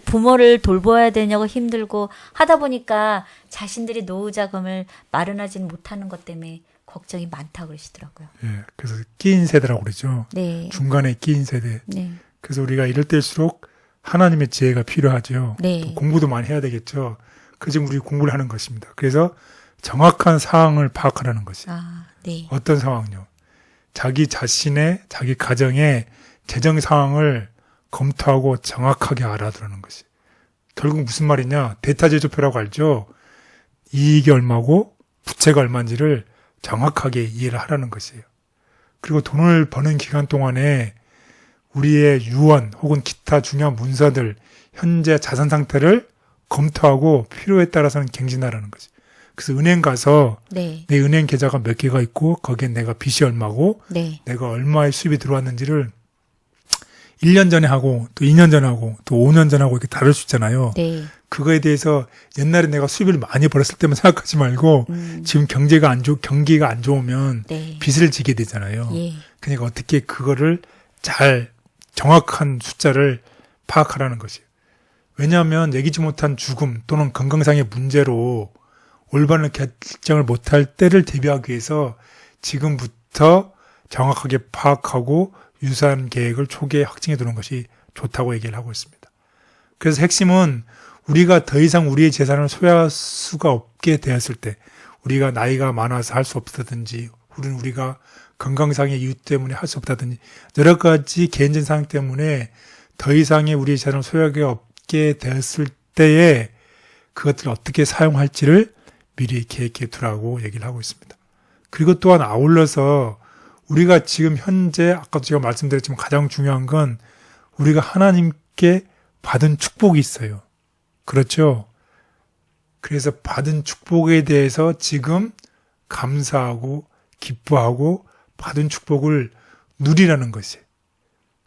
부모를 돌봐야 되냐고 힘들고 하다 보니까 자신들이 노후 자금을 마련하지는 못하는 것 때문에 걱정이 많다고 그러시더라고요. 예, 그래서 끼인 세대라고 그러죠. 네. 중간에 끼인 세대. 네. 그래서 우리가 이럴 때일수록 하나님의 지혜가 필요하죠. 네. 또 공부도 많이 해야 되겠죠. 그래서 우리 공부를 하는 것입니다. 그래서 정확한 상황을 파악하라는 것이. 아, 네. 어떤 상황요? 자기 자신의, 자기 가정의 재정 상황을 검토하고 정확하게 알아두라는 것이. 결국 무슨 말이냐? 대타제조표라고 알죠? 이익이 얼마고 부채가 얼마인지를 정확하게 이해를 하라는 것이에요. 그리고 돈을 버는 기간 동안에 우리의 유언 혹은 기타 중요한 문서들, 현재 자산 상태를 검토하고 필요에 따라서는 갱신하라는 거지. 그래서 은행 가서 네. 내 은행 계좌가 몇 개가 있고 거기에 내가 빚이 얼마고 네. 내가 얼마의 수입이 들어왔는지를 1년 전에 하고 또 2년 전에 하고 또 5년 전에 하고 이렇게 다를 수 있잖아요. 네. 그거에 대해서 옛날에 내가 수입을 많이 벌었을 때만 생각하지 말고 지금 경기가 안 좋으면 네. 빚을 지게 되잖아요. 예. 그러니까 어떻게 그거를 잘 정확한 숫자를 파악하라는 것이에요. 왜냐하면 예기치 못한 죽음 또는 건강상의 문제로 올바른 결정을 못할 때를 대비하기 위해서 지금부터 정확하게 파악하고 유사한 계획을 초기에 확정해 두는 것이 좋다고 얘기를 하고 있습니다. 그래서 핵심은 우리가 더 이상 우리의 재산을 소유할 수가 없게 되었을 때, 우리가 나이가 많아서 할 수 없다든지, 우리가 건강상의 이유 때문에 할 수 없다든지, 여러 가지 개인적인 상황 때문에 더 이상의 우리의 재산을 소유하기 없게 되었을 때에 그것들을 어떻게 사용할지를 미리 계획해 두라고 얘기를 하고 있습니다. 그리고 또한 아울러서 우리가 지금 현재 아까도 제가 말씀드렸지만 가장 중요한 건 우리가 하나님께 받은 축복이 있어요. 그렇죠? 그래서 받은 축복에 대해서 지금 감사하고 기뻐하고 받은 축복을 누리라는 것이.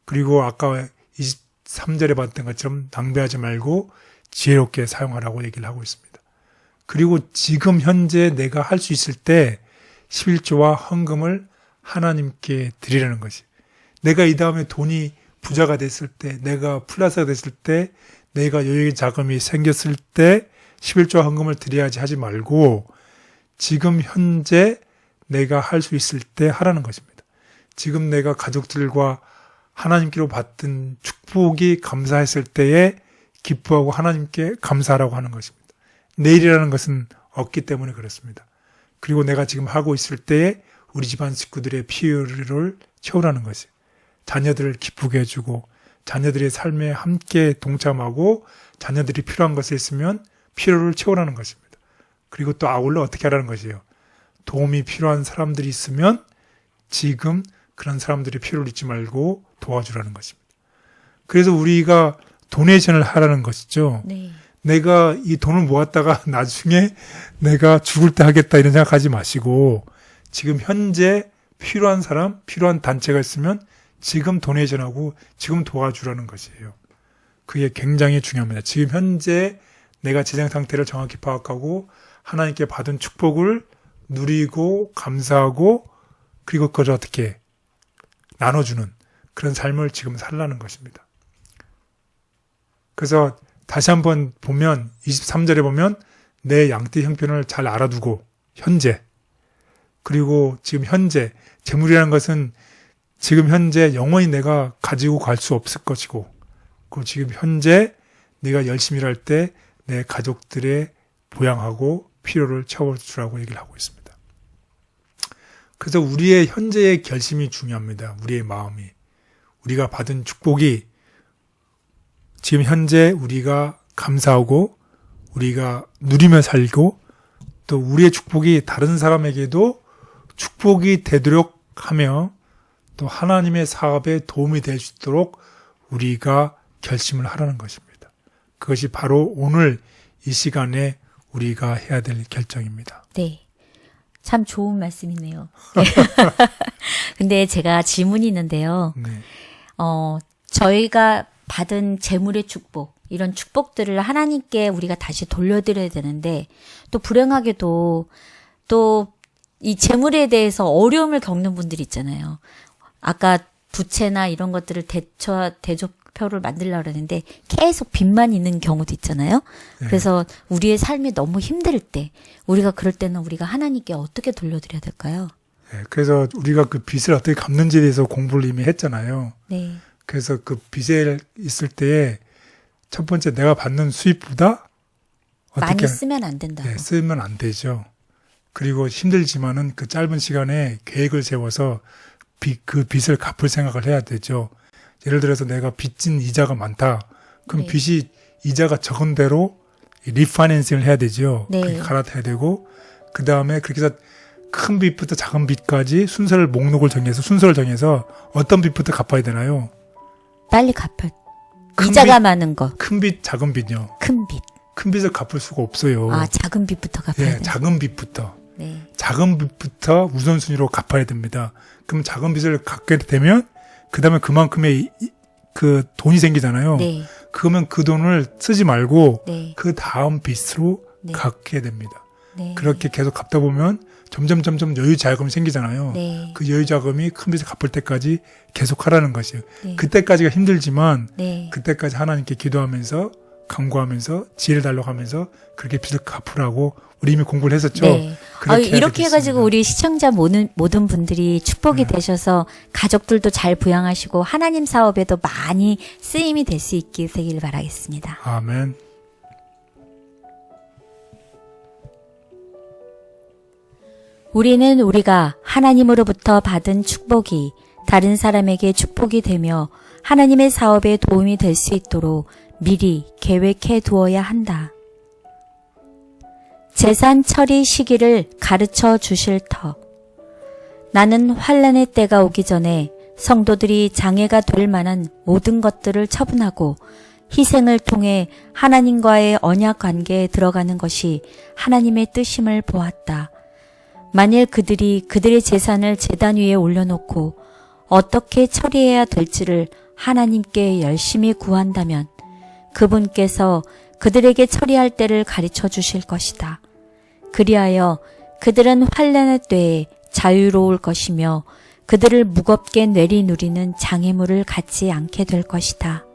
그리고 아까 23절에 봤던 것처럼 낭비하지 말고 지혜롭게 사용하라고 얘기를 하고 있습니다. 그리고 지금 현재 내가 할 수 있을 때 11조와 헌금을 하나님께 드리라는 것이. 내가 이 다음에 돈이 부자가 됐을 때, 내가 플러스가 됐을 때, 내가 여유의 자금이 생겼을 때 11조와 헌금을 드려야지 하지 말고 지금 현재 내가 할 수 있을 때 하라는 것입니다. 지금 내가 가족들과 하나님께로 받은 축복이 감사했을 때에 기뻐하고 하나님께 감사하라고 하는 것입니다. 내일이라는 것은 없기 때문에 그렇습니다. 그리고 내가 지금 하고 있을 때에 우리 집안 식구들의 필요를 채우라는 것이. 자녀들을 기쁘게 해주고 자녀들의 삶에 함께 동참하고 자녀들이 필요한 것이 있으면 필요를 채우라는 것입니다. 그리고 또 아울러 어떻게 하라는 것이에요. 도움이 필요한 사람들이 있으면 지금 그런 사람들의 필요를 잊지 말고 도와주라는 것입니다. 그래서 우리가 도네이션을 하라는 것이죠. 네. 내가 이 돈을 모았다가 나중에 내가 죽을 때 하겠다 이런 생각하지 마시고 지금 현재 필요한 사람, 필요한 단체가 있으면 지금 도네이션하고 지금 도와주라는 것이에요. 그게 굉장히 중요합니다. 지금 현재 내가 재정 상태를 정확히 파악하고 하나님께 받은 축복을 누리고 감사하고 그리고 그걸 어떻게 나눠주는 그런 삶을 지금 살라는 것입니다. 그래서 다시 한번 보면 23절에 보면 내 양떼 형편을 잘 알아두고 현재 그리고 지금 현재 재물이라는 것은 지금 현재 영원히 내가 가지고 갈 수 없을 것이고 그 지금 현재 네가 열심히 일할 때 내 가족들의 보양하고 필요를 채워주라고 얘기를 하고 있습니다. 그래서 우리의 현재의 결심이 중요합니다. 우리의 마음이. 우리가 받은 축복이 지금 현재 우리가 감사하고 우리가 누리며 살고 또 우리의 축복이 다른 사람에게도 축복이 되도록 하며 또 하나님의 사업에 도움이 될 수 있도록 우리가 결심을 하라는 것입니다. 그것이 바로 오늘 이 시간에 우리가 해야 될 결정입니다. 네. 참 좋은 말씀이네요. 네. 근데 제가 질문이 있는데요. 네. 저희가 받은 재물의 축복, 이런 축복들을 하나님께 우리가 다시 돌려드려야 되는데, 또 불행하게도 또 이 재물에 대해서 어려움을 겪는 분들이 있잖아요. 아까 부채나 이런 것들을 대조표를 만들려고 그러는데 계속 빚만 있는 경우도 있잖아요. 네. 그래서 우리의 삶이 너무 힘들 때, 우리가 그럴 때는 우리가 하나님께 어떻게 돌려드려야 될까요? 네, 그래서 우리가 그 빚을 어떻게 갚는지에 대해서 공부를 이미 했잖아요. 네. 그래서 그 빚에 있을 때에 첫 번째 내가 받는 수입보다 많이 쓰면 안 된다고. 네, 쓰면 안 되죠. 그리고 힘들지만은 그 짧은 시간에 계획을 세워서 그 빚을 갚을 생각을 해야 되죠. 예를 들어서 내가 빚진 이자가 많다. 그럼 네. 빚이 이자가 적은 대로 리파이낸싱을 해야 되죠. 네. 그렇게 갈아타야 되고 그 다음에 그렇게 해서 큰 빚부터 작은 빚까지 목록을 정해서 순서를 정해서 어떤 빚부터 갚아야 되나요? 빨리 갚아. 큰 이자가 빚, 많은 거. 큰 빚, 작은 빚요. 큰 빚. 큰 빚을 갚을 수가 없어요. 아, 작은 빚부터 갚아야 예, 돼. 작은 빚부터. 네. 작은 빚부터 우선순위로 갚아야 됩니다. 그럼 작은 빚을 갚게 되면 그 다음에 그만큼의 그 돈이 생기잖아요. 네. 그러면 그 돈을 쓰지 말고 네. 그 다음 빚으로 네. 갚게 됩니다. 네. 그렇게 계속 갚다 보면 점점 여유 자금이 생기잖아요. 네. 그 여유 자금이 큰 빚을 갚을 때까지 계속 하라는 것이에요. 네. 그때까지가 힘들지만 네. 그때까지 하나님께 기도하면서 간구하면서 지혜를 달라고 하면서 그렇게 빚을 갚으라고 우리 이미 공부를 했었죠. 네. 그렇게 해야 이렇게 해가지고 되겠습니다. 우리 시청자 모든 분들이 축복이 네. 되셔서 가족들도 잘 부양하시고 하나님 사업에도 많이 쓰임이 될 수 있게 되길 바라겠습니다. 아멘. 우리는 우리가 하나님으로부터 받은 축복이 다른 사람에게 축복이 되며 하나님의 사업에 도움이 될 수 있도록 미리 계획해 두어야 한다. 재산 처리 시기를 가르쳐 주실 터. 나는 환란의 때가 오기 전에 성도들이 장애가 될 만한 모든 것들을 처분하고 희생을 통해 하나님과의 언약 관계에 들어가는 것이 하나님의 뜻임을 보았다. 만일 그들이 그들의 재산을 제단 위에 올려놓고 어떻게 처리해야 될지를 하나님께 열심히 구한다면 그분께서 그들에게 처리할 때를 가르쳐 주실 것이다. 그리하여 그들은 환난의 때에 자유로울 것이며 그들을 무겁게 내리누리는 장애물을 갖지 않게 될 것이다.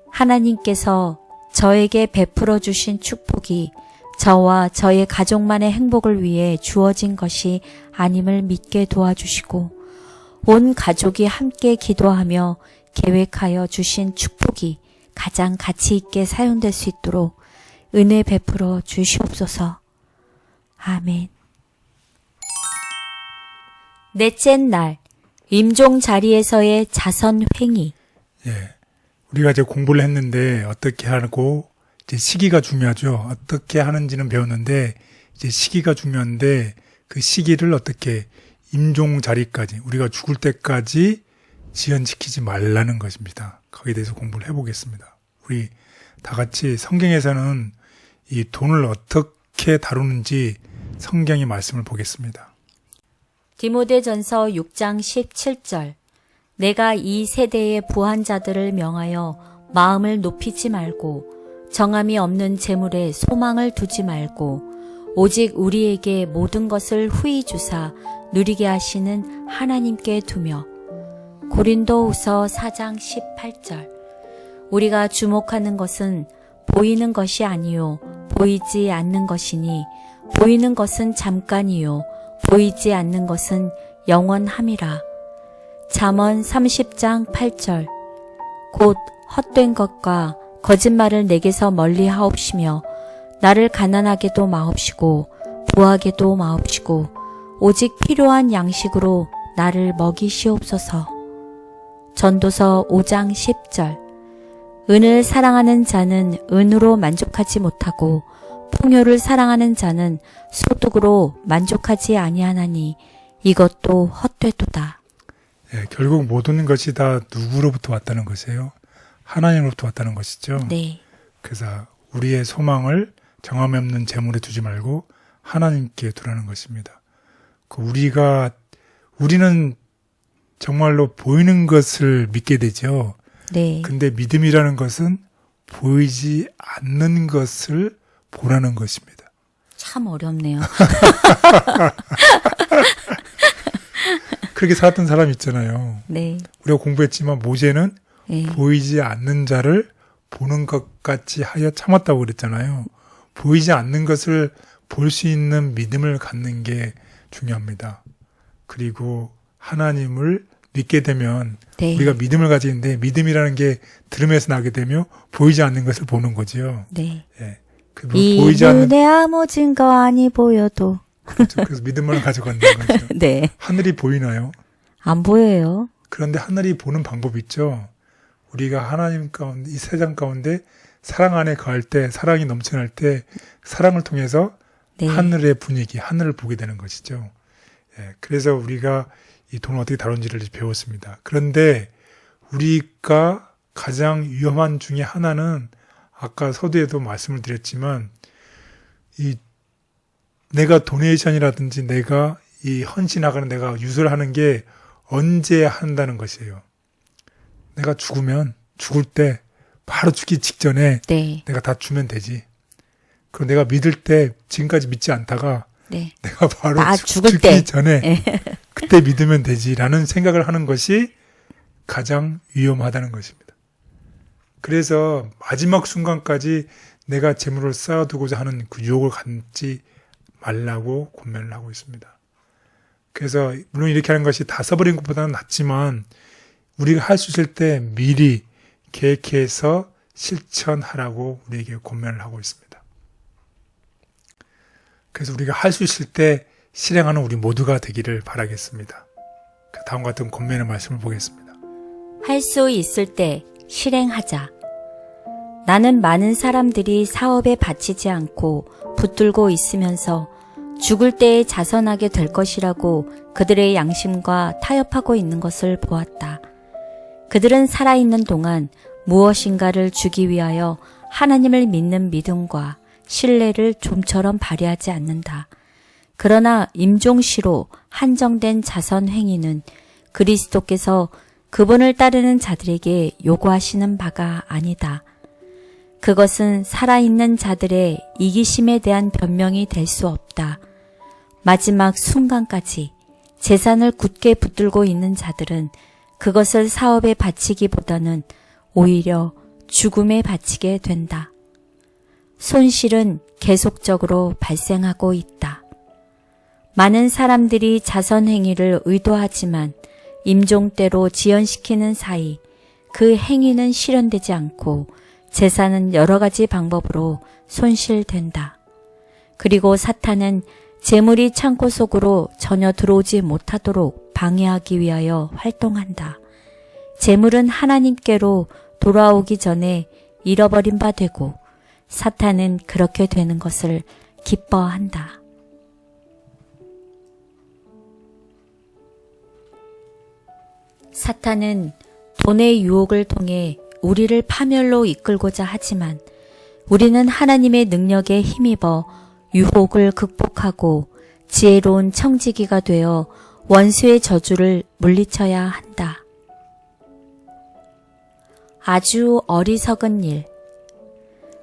하나님께서 저에게 베풀어 주신 축복이 저와 저의 가족만의 행복을 위해 주어진 것이 아님을 믿게 도와주시고 온 가족이 함께 기도하며 계획하여 주신 축복이 가장 가치 있게 사용될 수 있도록 은혜 베풀어 주시옵소서. 아멘. 넷째 날, 임종 자리에서의 자선 횡의. 예. 우리가 이제 공부를 했는데 어떻게 하고 이제 시기가 중요하죠. 어떻게 하는지는 배웠는데 이제 시기가 중요한데 그 시기를 어떻게 임종 자리까지 우리가 죽을 때까지 지연시키지 말라는 것입니다. 거기에 대해서 공부를 해보겠습니다. 우리 다 같이 성경에서는 이 돈을 어떻게 다루는지 성경의 말씀을 보겠습니다. 디모데전서 6장 17절. 내가 이 세대의 부한 자들을 명하여 마음을 높이지 말고 정함이 없는 재물에 소망을 두지 말고 오직 우리에게 모든 것을 후히 주사 누리게 하시는 하나님께 두며 고린도후서 4장 18절. 우리가 주목하는 것은 보이는 것이 아니요 보이지 않는 것이니 보이는 것은 잠깐이요 보이지 않는 것은 영원함이라. 잠언 30장 8절. 곧 헛된 것과 거짓말을 내게서 멀리 하옵시며 나를 가난하게도 마옵시고 부하게도 마옵시고 오직 필요한 양식으로 나를 먹이시옵소서. 전도서 5장 10절. 은을 사랑하는 자는 은으로 만족하지 못하고 풍요를 사랑하는 자는 소득으로 만족하지 아니하나니 이것도 헛되도다. 예, 결국 모든 것이 다 누구로부터 왔다는 것이에요? 하나님으로부터 왔다는 것이죠. 네. 그래서 우리의 소망을 정함이 없는 재물에 두지 말고 하나님께 두라는 것입니다. 우리는 정말로 보이는 것을 믿게 되죠. 네. 근데 믿음이라는 것은 보이지 않는 것을 보라는 것입니다. 참 어렵네요. 그렇게 살았던 사람 있잖아요. 네. 우리가 공부했지만 모세는 네. 보이지 않는 자를 보는 것 같이 하여 참았다고 그랬잖아요. 보이지 않는 것을 볼 수 있는 믿음을 갖는 게 중요합니다. 그리고 하나님을 믿게 되면 네. 우리가 믿음을 가지는데 믿음이라는 게 들음에서 나게 되며 보이지 않는 것을 보는 거지요. 네. 예. 그 이 보이지 않는 눈에 아무 증거 아니 보여도. 그렇죠. 그래서 믿음을 가져가는 거죠. 네. 하늘이 보이나요? 안 보여요. 그런데 하늘이 보는 방법이 있죠. 우리가 하나님 가운데, 이 세상 가운데 사랑 안에 거할 때, 사랑이 넘쳐날 때, 사랑을 통해서 네. 하늘의 분위기, 하늘을 보게 되는 것이죠. 예, 그래서 우리가 이 돈을 어떻게 다룬지를 배웠습니다. 그런데 우리가 가장 위험한 중에 하나는 아까 서두에도 말씀을 드렸지만, 내가 도네이션이라든지 내가 이 헌신하거나 내가 유술을 하는 게 언제 한다는 것이에요. 내가 죽을 때 바로 죽기 직전에 네. 내가 다 주면 되지. 그리고 내가 믿을 때 지금까지 믿지 않다가 네. 내가 바로 죽을 죽기 때. 전에 네. 그때 믿으면 되지라는 생각을 하는 것이 가장 위험하다는 것입니다. 그래서 마지막 순간까지 내가 재물을 쌓아두고자 하는 그 유혹을 갖지 말라고 권면을 하고 있습니다. 그래서 물론 이렇게 하는 것이 다 써버린 것보다는 낫지만 우리가 할 수 있을 때 미리 계획해서 실천하라고 우리에게 권면을 하고 있습니다. 그래서 우리가 할 수 있을 때 실행하는 우리 모두가 되기를 바라겠습니다. 다음과 같은 권면의 말씀을 보겠습니다. 할 수 있을 때 실행하자. 나는 많은 사람들이 사업에 바치지 않고 붙들고 있으면서 죽을 때에 자선하게 될 것이라고 그들의 양심과 타협하고 있는 것을 보았다. 그들은 살아있는 동안 무엇인가를 주기 위하여 하나님을 믿는 믿음과 신뢰를 좀처럼 발휘하지 않는다. 그러나 임종시로 한정된 자선 행위는 그리스도께서 그분을 따르는 자들에게 요구하시는 바가 아니다. 그것은 살아있는 자들의 이기심에 대한 변명이 될 수 없다. 마지막 순간까지 재산을 굳게 붙들고 있는 자들은 그것을 사업에 바치기보다는 오히려 죽음에 바치게 된다. 손실은 계속적으로 발생하고 있다. 많은 사람들이 자선 행위를 의도하지만 임종때로 지연시키는 사이 그 행위는 실현되지 않고 재산은 여러 가지 방법으로 손실된다. 그리고 사탄은 재물이 창고 속으로 전혀 들어오지 못하도록 방해하기 위하여 활동한다. 재물은 하나님께로 돌아오기 전에 잃어버린 바 되고 사탄은 그렇게 되는 것을 기뻐한다. 사탄은 돈의 유혹을 통해 우리를 파멸로 이끌고자 하지만 우리는 하나님의 능력에 힘입어 유혹을 극복하고 지혜로운 청지기가 되어 원수의 저주를 물리쳐야 한다. 아주 어리석은 일.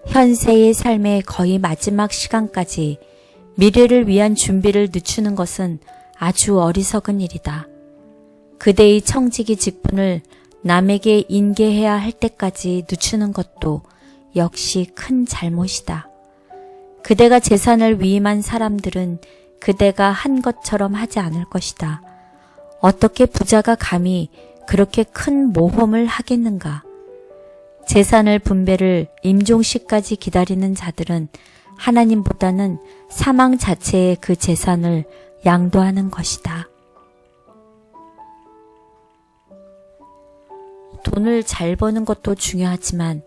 현세의 삶의 거의 마지막 시간까지 미래를 위한 준비를 늦추는 것은 아주 어리석은 일이다. 그대의 청지기 직분을 남에게 인계해야 할 때까지 늦추는 것도 역시 큰 잘못이다. 그대가 재산을 위임한 사람들은 그대가 한 것처럼 하지 않을 것이다. 어떻게 부자가 감히 그렇게 큰 모험을 하겠는가? 재산을 분배를 임종시까지 기다리는 자들은 하나님보다는 사망 자체의 그 재산을 양도하는 것이다. 돈을 잘 버는 것도 중요하지만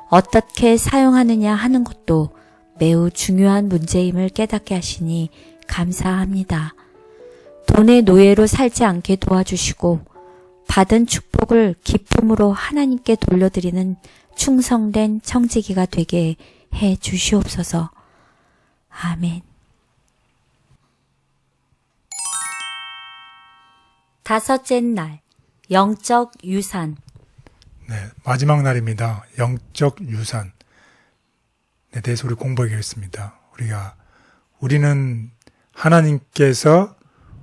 어떻게 사용하느냐 하는 것도 매우 중요한 문제임을 깨닫게 하시니 감사합니다. 돈의 노예로 살지 않게 도와주시고 받은 축복을 기쁨으로 하나님께 돌려드리는 충성된 청지기가 되게 해 주시옵소서. 아멘. 5째 날, 영적 유산. 네, 마지막 날입니다. 영적 유산에 대해서 우리 공부하겠습니다. 우리는 하나님께서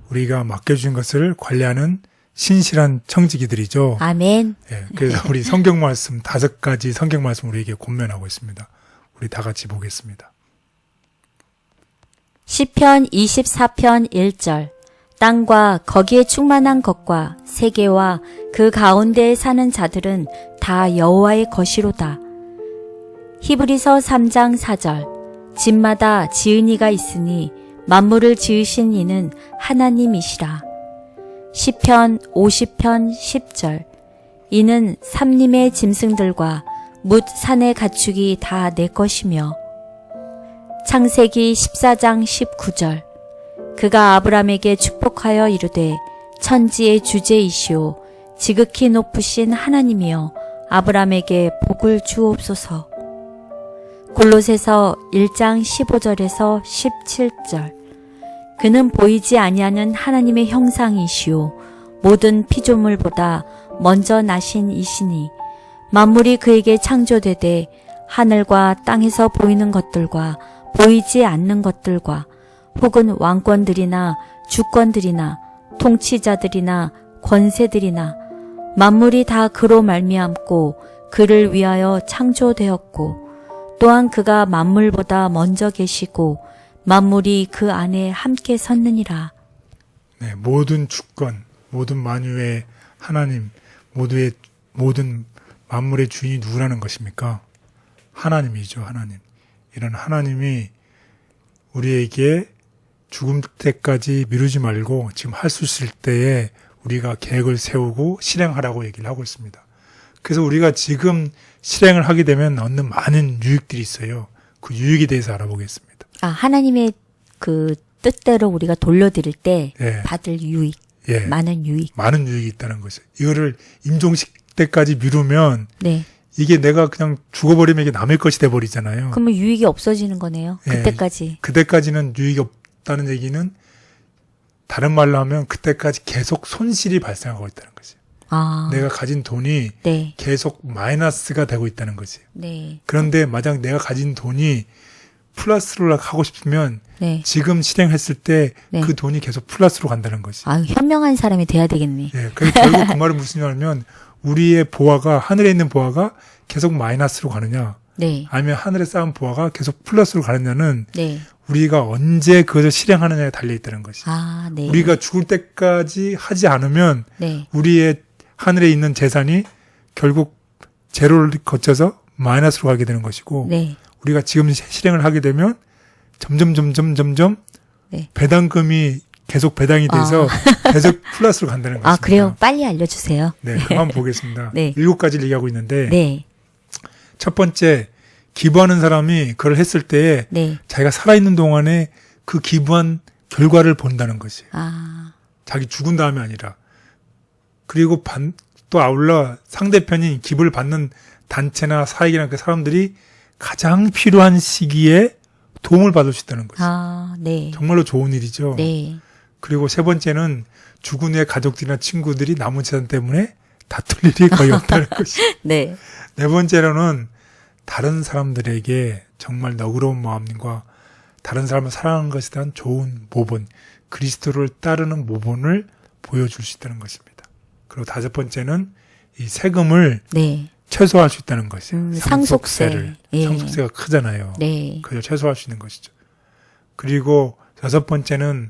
우리가 맡겨주신 것을 관리하는 신실한 청지기들이죠. 아멘. 예, 그래서 우리 성경 말씀 5가지 성경 말씀 우리에게 권면하고 있습니다. 우리 다 같이 보겠습니다. 시편 24편 1절. 땅과 거기에 충만한 것과 세계와 그 가운데에 사는 자들은 다 여호와의 것이로다. 히브리서 3장 4절. 집마다 지은 이가 있으니 만물을 지으신 이는 하나님이시라. 시편 50편 10절. 이는 삼림의 짐승들과 뭇 산의 가축이 다 내 것이며. 창세기 14장 19절. 그가 아브람에게 축복하여 이르되 천지의 주제이시오 지극히 높으신 하나님이여 아브람에게 복을 주옵소서. 골로새서 1장 15절에서 17절. 그는 보이지 아니하는 하나님의 형상이시오 모든 피조물보다 먼저 나신 이시니 만물이 그에게 창조되되 하늘과 땅에서 보이는 것들과 보이지 않는 것들과 혹은 왕권들이나 주권들이나 통치자들이나 권세들이나 만물이 다 그로 말미암고 그를 위하여 창조되었고 또한 그가 만물보다 먼저 계시고 만물이 그 안에 함께 섰느니라. 네, 모든 주권, 모든 만유의 하나님, 모든 만물의 주인이 누구라는 것입니까? 하나님이죠, 하나님. 이런 하나님이 우리에게 죽음 때까지 미루지 말고 지금 할 수 있을 때에 우리가 계획을 세우고 실행하라고 얘기를 하고 있습니다. 그래서 우리가 지금 실행을 하게 되면 얻는 많은 유익들이 있어요. 그 유익에 대해서 알아보겠습니다. 하나님의 그 뜻대로 우리가 돌려드릴 때 예. 받을 유익, 예. 많은 유익. 많은 유익이 있다는 거죠. 이거를 임종식 때까지 미루면 네. 이게 내가 그냥 죽어버리면 이게 남의 것이 돼버리잖아요. 그러면 유익이 없어지는 거네요. 예. 그때까지. 그때까지는 유익이 없다는 얘기는 다른 말로 하면 그때까지 계속 손실이 발생하고 있다는 거지. 내가 가진 돈이 네. 계속 마이너스가 되고 있다는 거지. 네. 그런데 만약 내가 가진 돈이 플러스로 하고 싶으면 네. 지금 실행했을 때 그 네. 돈이 계속 플러스로 간다는 거지. 현명한 사람이 돼야 되겠네. 예, 결국 그 말은 무슨 말이냐면 우리의 보화가 하늘에 있는 보화가 계속 마이너스로 가느냐 네. 아니면 하늘에 쌓은 보화가 계속 플러스로 가느냐는 네. 우리가 언제 그것을 실행하느냐에 달려있다는 것이. 네. 우리가 죽을 때까지 하지 않으면 네. 우리의 하늘에 있는 재산이 결국 제로를 거쳐서 마이너스로 가게 되는 것이고 네. 우리가 지금 실행을 하게 되면 점점 네. 배당금이 계속 배당이 돼서 계속 플러스로 간다는 것입니다. 그래요? 빨리 알려주세요. 네, 그럼 한번 보겠습니다. 네. 7가지를 얘기하고 있는데 네. 첫 번째, 기부하는 사람이 그걸 했을 때에 네. 자기가 살아있는 동안에 그 기부한 결과를 본다는 것이. 자기 죽은 다음이 아니라. 그리고 또 아울러 상대편이 기부를 받는 단체나 사익이나 그 사람들이 가장 필요한 시기에 도움을 받을 수 있다는 거죠. 네. 정말로 좋은 일이죠. 네. 그리고 세 번째는 죽은 후에 가족들이나 친구들이 남은 재산 때문에 다툴 일이 거의 없다는 것이. 네. 네 번째로는 다른 사람들에게 정말 너그러운 마음과 다른 사람을 사랑하는 것에 대한 좋은 모본, 그리스도를 따르는 모본을 보여줄 수 있다는 것입니다. 그리고 5번째는 이 세금을 네. 최소화할 수 있다는 것이에요. 상속세를. 예. 상속세가 크잖아요. 네. 그래서 최소화할 수 있는 것이죠. 그리고 6번째는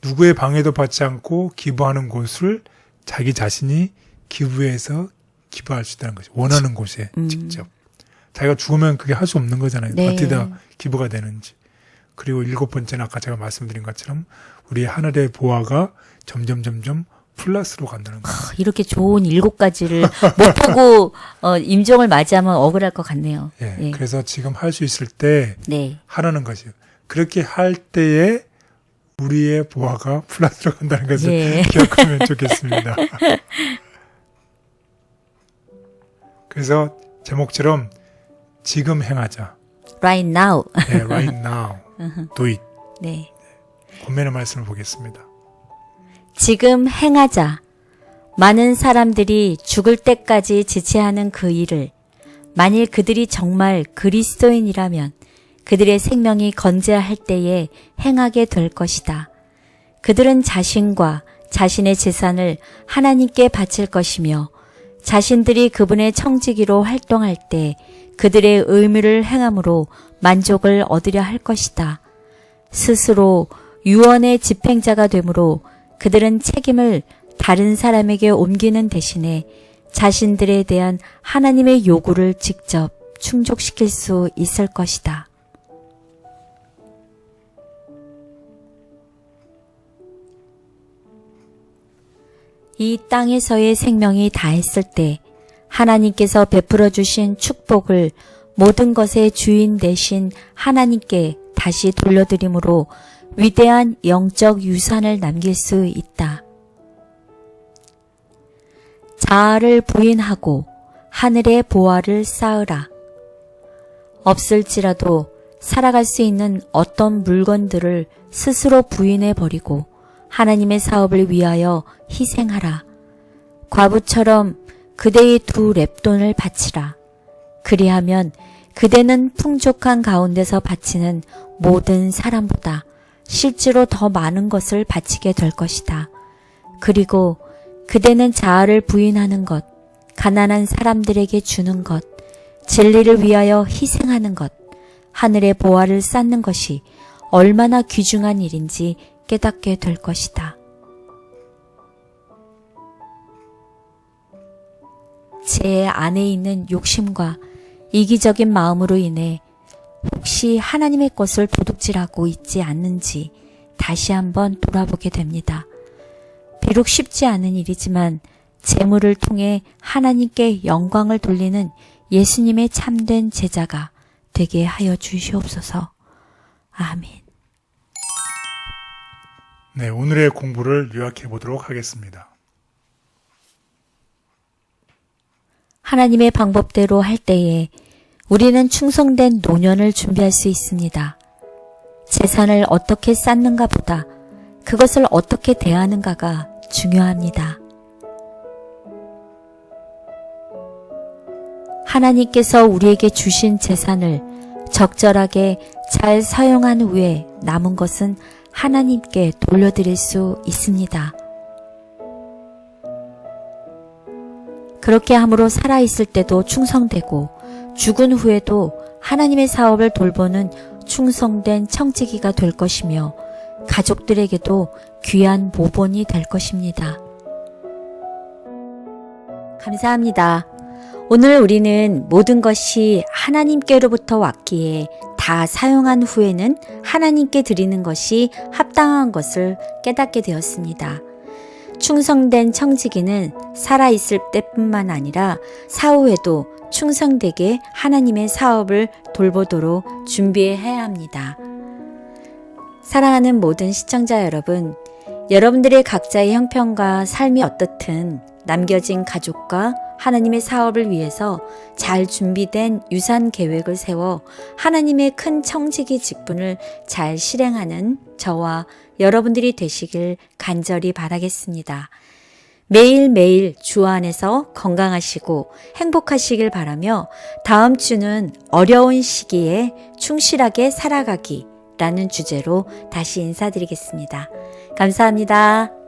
누구의 방해도 받지 않고 기부하는 곳을 자기 자신이 기부해서 기부할 수 있다는 것이 원하는 곳에 직접. 자기가 죽으면 그게 할 수 없는 거잖아요. 네. 어떻게 다 기부가 되는지. 그리고 7번째는 아까 제가 말씀드린 것처럼 우리 하늘의 보화가 점점 플러스로 간다는 거예요. 이렇게 좋은 7가지를 못 보고 임종을 맞이하면 억울할 것 같네요. 예, 예. 그래서 지금 할 수 있을 때 네. 하라는 것이요. 그렇게 할 때에 우리의 보화가 플러스로 간다는 것을 예. 기억하면 좋겠습니다. 그래서 제목처럼 지금 행하자. Right now. 네, right now. Do it. 네. 권면의 말씀을 보겠습니다. 지금 행하자. 많은 사람들이 죽을 때까지 지체하는 그 일을 만일 그들이 정말 그리스도인이라면 그들의 생명이 건재할 때에 행하게 될 것이다. 그들은 자신과 자신의 재산을 하나님께 바칠 것이며 자신들이 그분의 청지기로 활동할 때 그들의 의무를 행함으로 만족을 얻으려 할 것이다. 스스로 유언의 집행자가 되므로 그들은 책임을 다른 사람에게 옮기는 대신에 자신들에 대한 하나님의 요구를 직접 충족시킬 수 있을 것이다. 이 땅에서의 생명이 다했을 때 하나님께서 베풀어 주신 축복을 모든 것의 주인 되신 하나님께 다시 돌려드림으로 위대한 영적 유산을 남길 수 있다. 자아를 부인하고 하늘의 보화를 쌓으라. 없을지라도 살아갈 수 있는 어떤 물건들을 스스로 부인해 버리고 하나님의 사업을 위하여 희생하라. 과부처럼 그대의 2 렙돈을 바치라. 그리하면 그대는 풍족한 가운데서 바치는 모든 사람보다 실제로 더 많은 것을 바치게 될 것이다. 그리고 그대는 자아를 부인하는 것, 가난한 사람들에게 주는 것, 진리를 위하여 희생하는 것, 하늘의 보화를 쌓는 것이 얼마나 귀중한 일인지 깨닫게 될 것이다. 제 안에 있는 욕심과 이기적인 마음으로 인해 혹시 하나님의 것을 도둑질하고 있지 않는지 다시 한번 돌아보게 됩니다. 비록 쉽지 않은 일이지만 재물을 통해 하나님께 영광을 돌리는 예수님의 참된 제자가 되게 하여 주시옵소서. 아멘. 네, 오늘의 공부를 요약해 보도록 하겠습니다. 하나님의 방법대로 할 때에 우리는 충성된 노년을 준비할 수 있습니다. 재산을 어떻게 쌓는가 보다 그것을 어떻게 대하는가가 중요합니다. 하나님께서 우리에게 주신 재산을 적절하게 잘 사용한 후에 남은 것은 하나님께 돌려드릴 수 있습니다. 그렇게 함으로 살아있을 때도 충성되고 죽은 후에도 하나님의 사업을 돌보는 충성된 청지기가 될 것이며 가족들에게도 귀한 모본이 될 것입니다. 감사합니다. 오늘 우리는 모든 것이 하나님께로부터 왔기에 다 사용한 후에는 하나님께 드리는 것이 합당한 것을 깨닫게 되었습니다. 충성된 청지기는 살아있을 때뿐만 아니라 사후에도 충성되게 하나님의 사업을 돌보도록 준비해야 합니다. 사랑하는 모든 시청자 여러분, 여러분들의 각자의 형편과 삶이 어떻든 남겨진 가족과 하나님의 사업을 위해서 잘 준비된 유산 계획을 세워 하나님의 큰 청지기 직분을 잘 실행하는 저와 여러분들이 되시길 간절히 바라겠습니다. 매일매일 주 안에서 건강하시고 행복하시길 바라며 다음 주는 어려운 시기에 충실하게 살아가기 라는 주제로 다시 인사드리겠습니다. 감사합니다.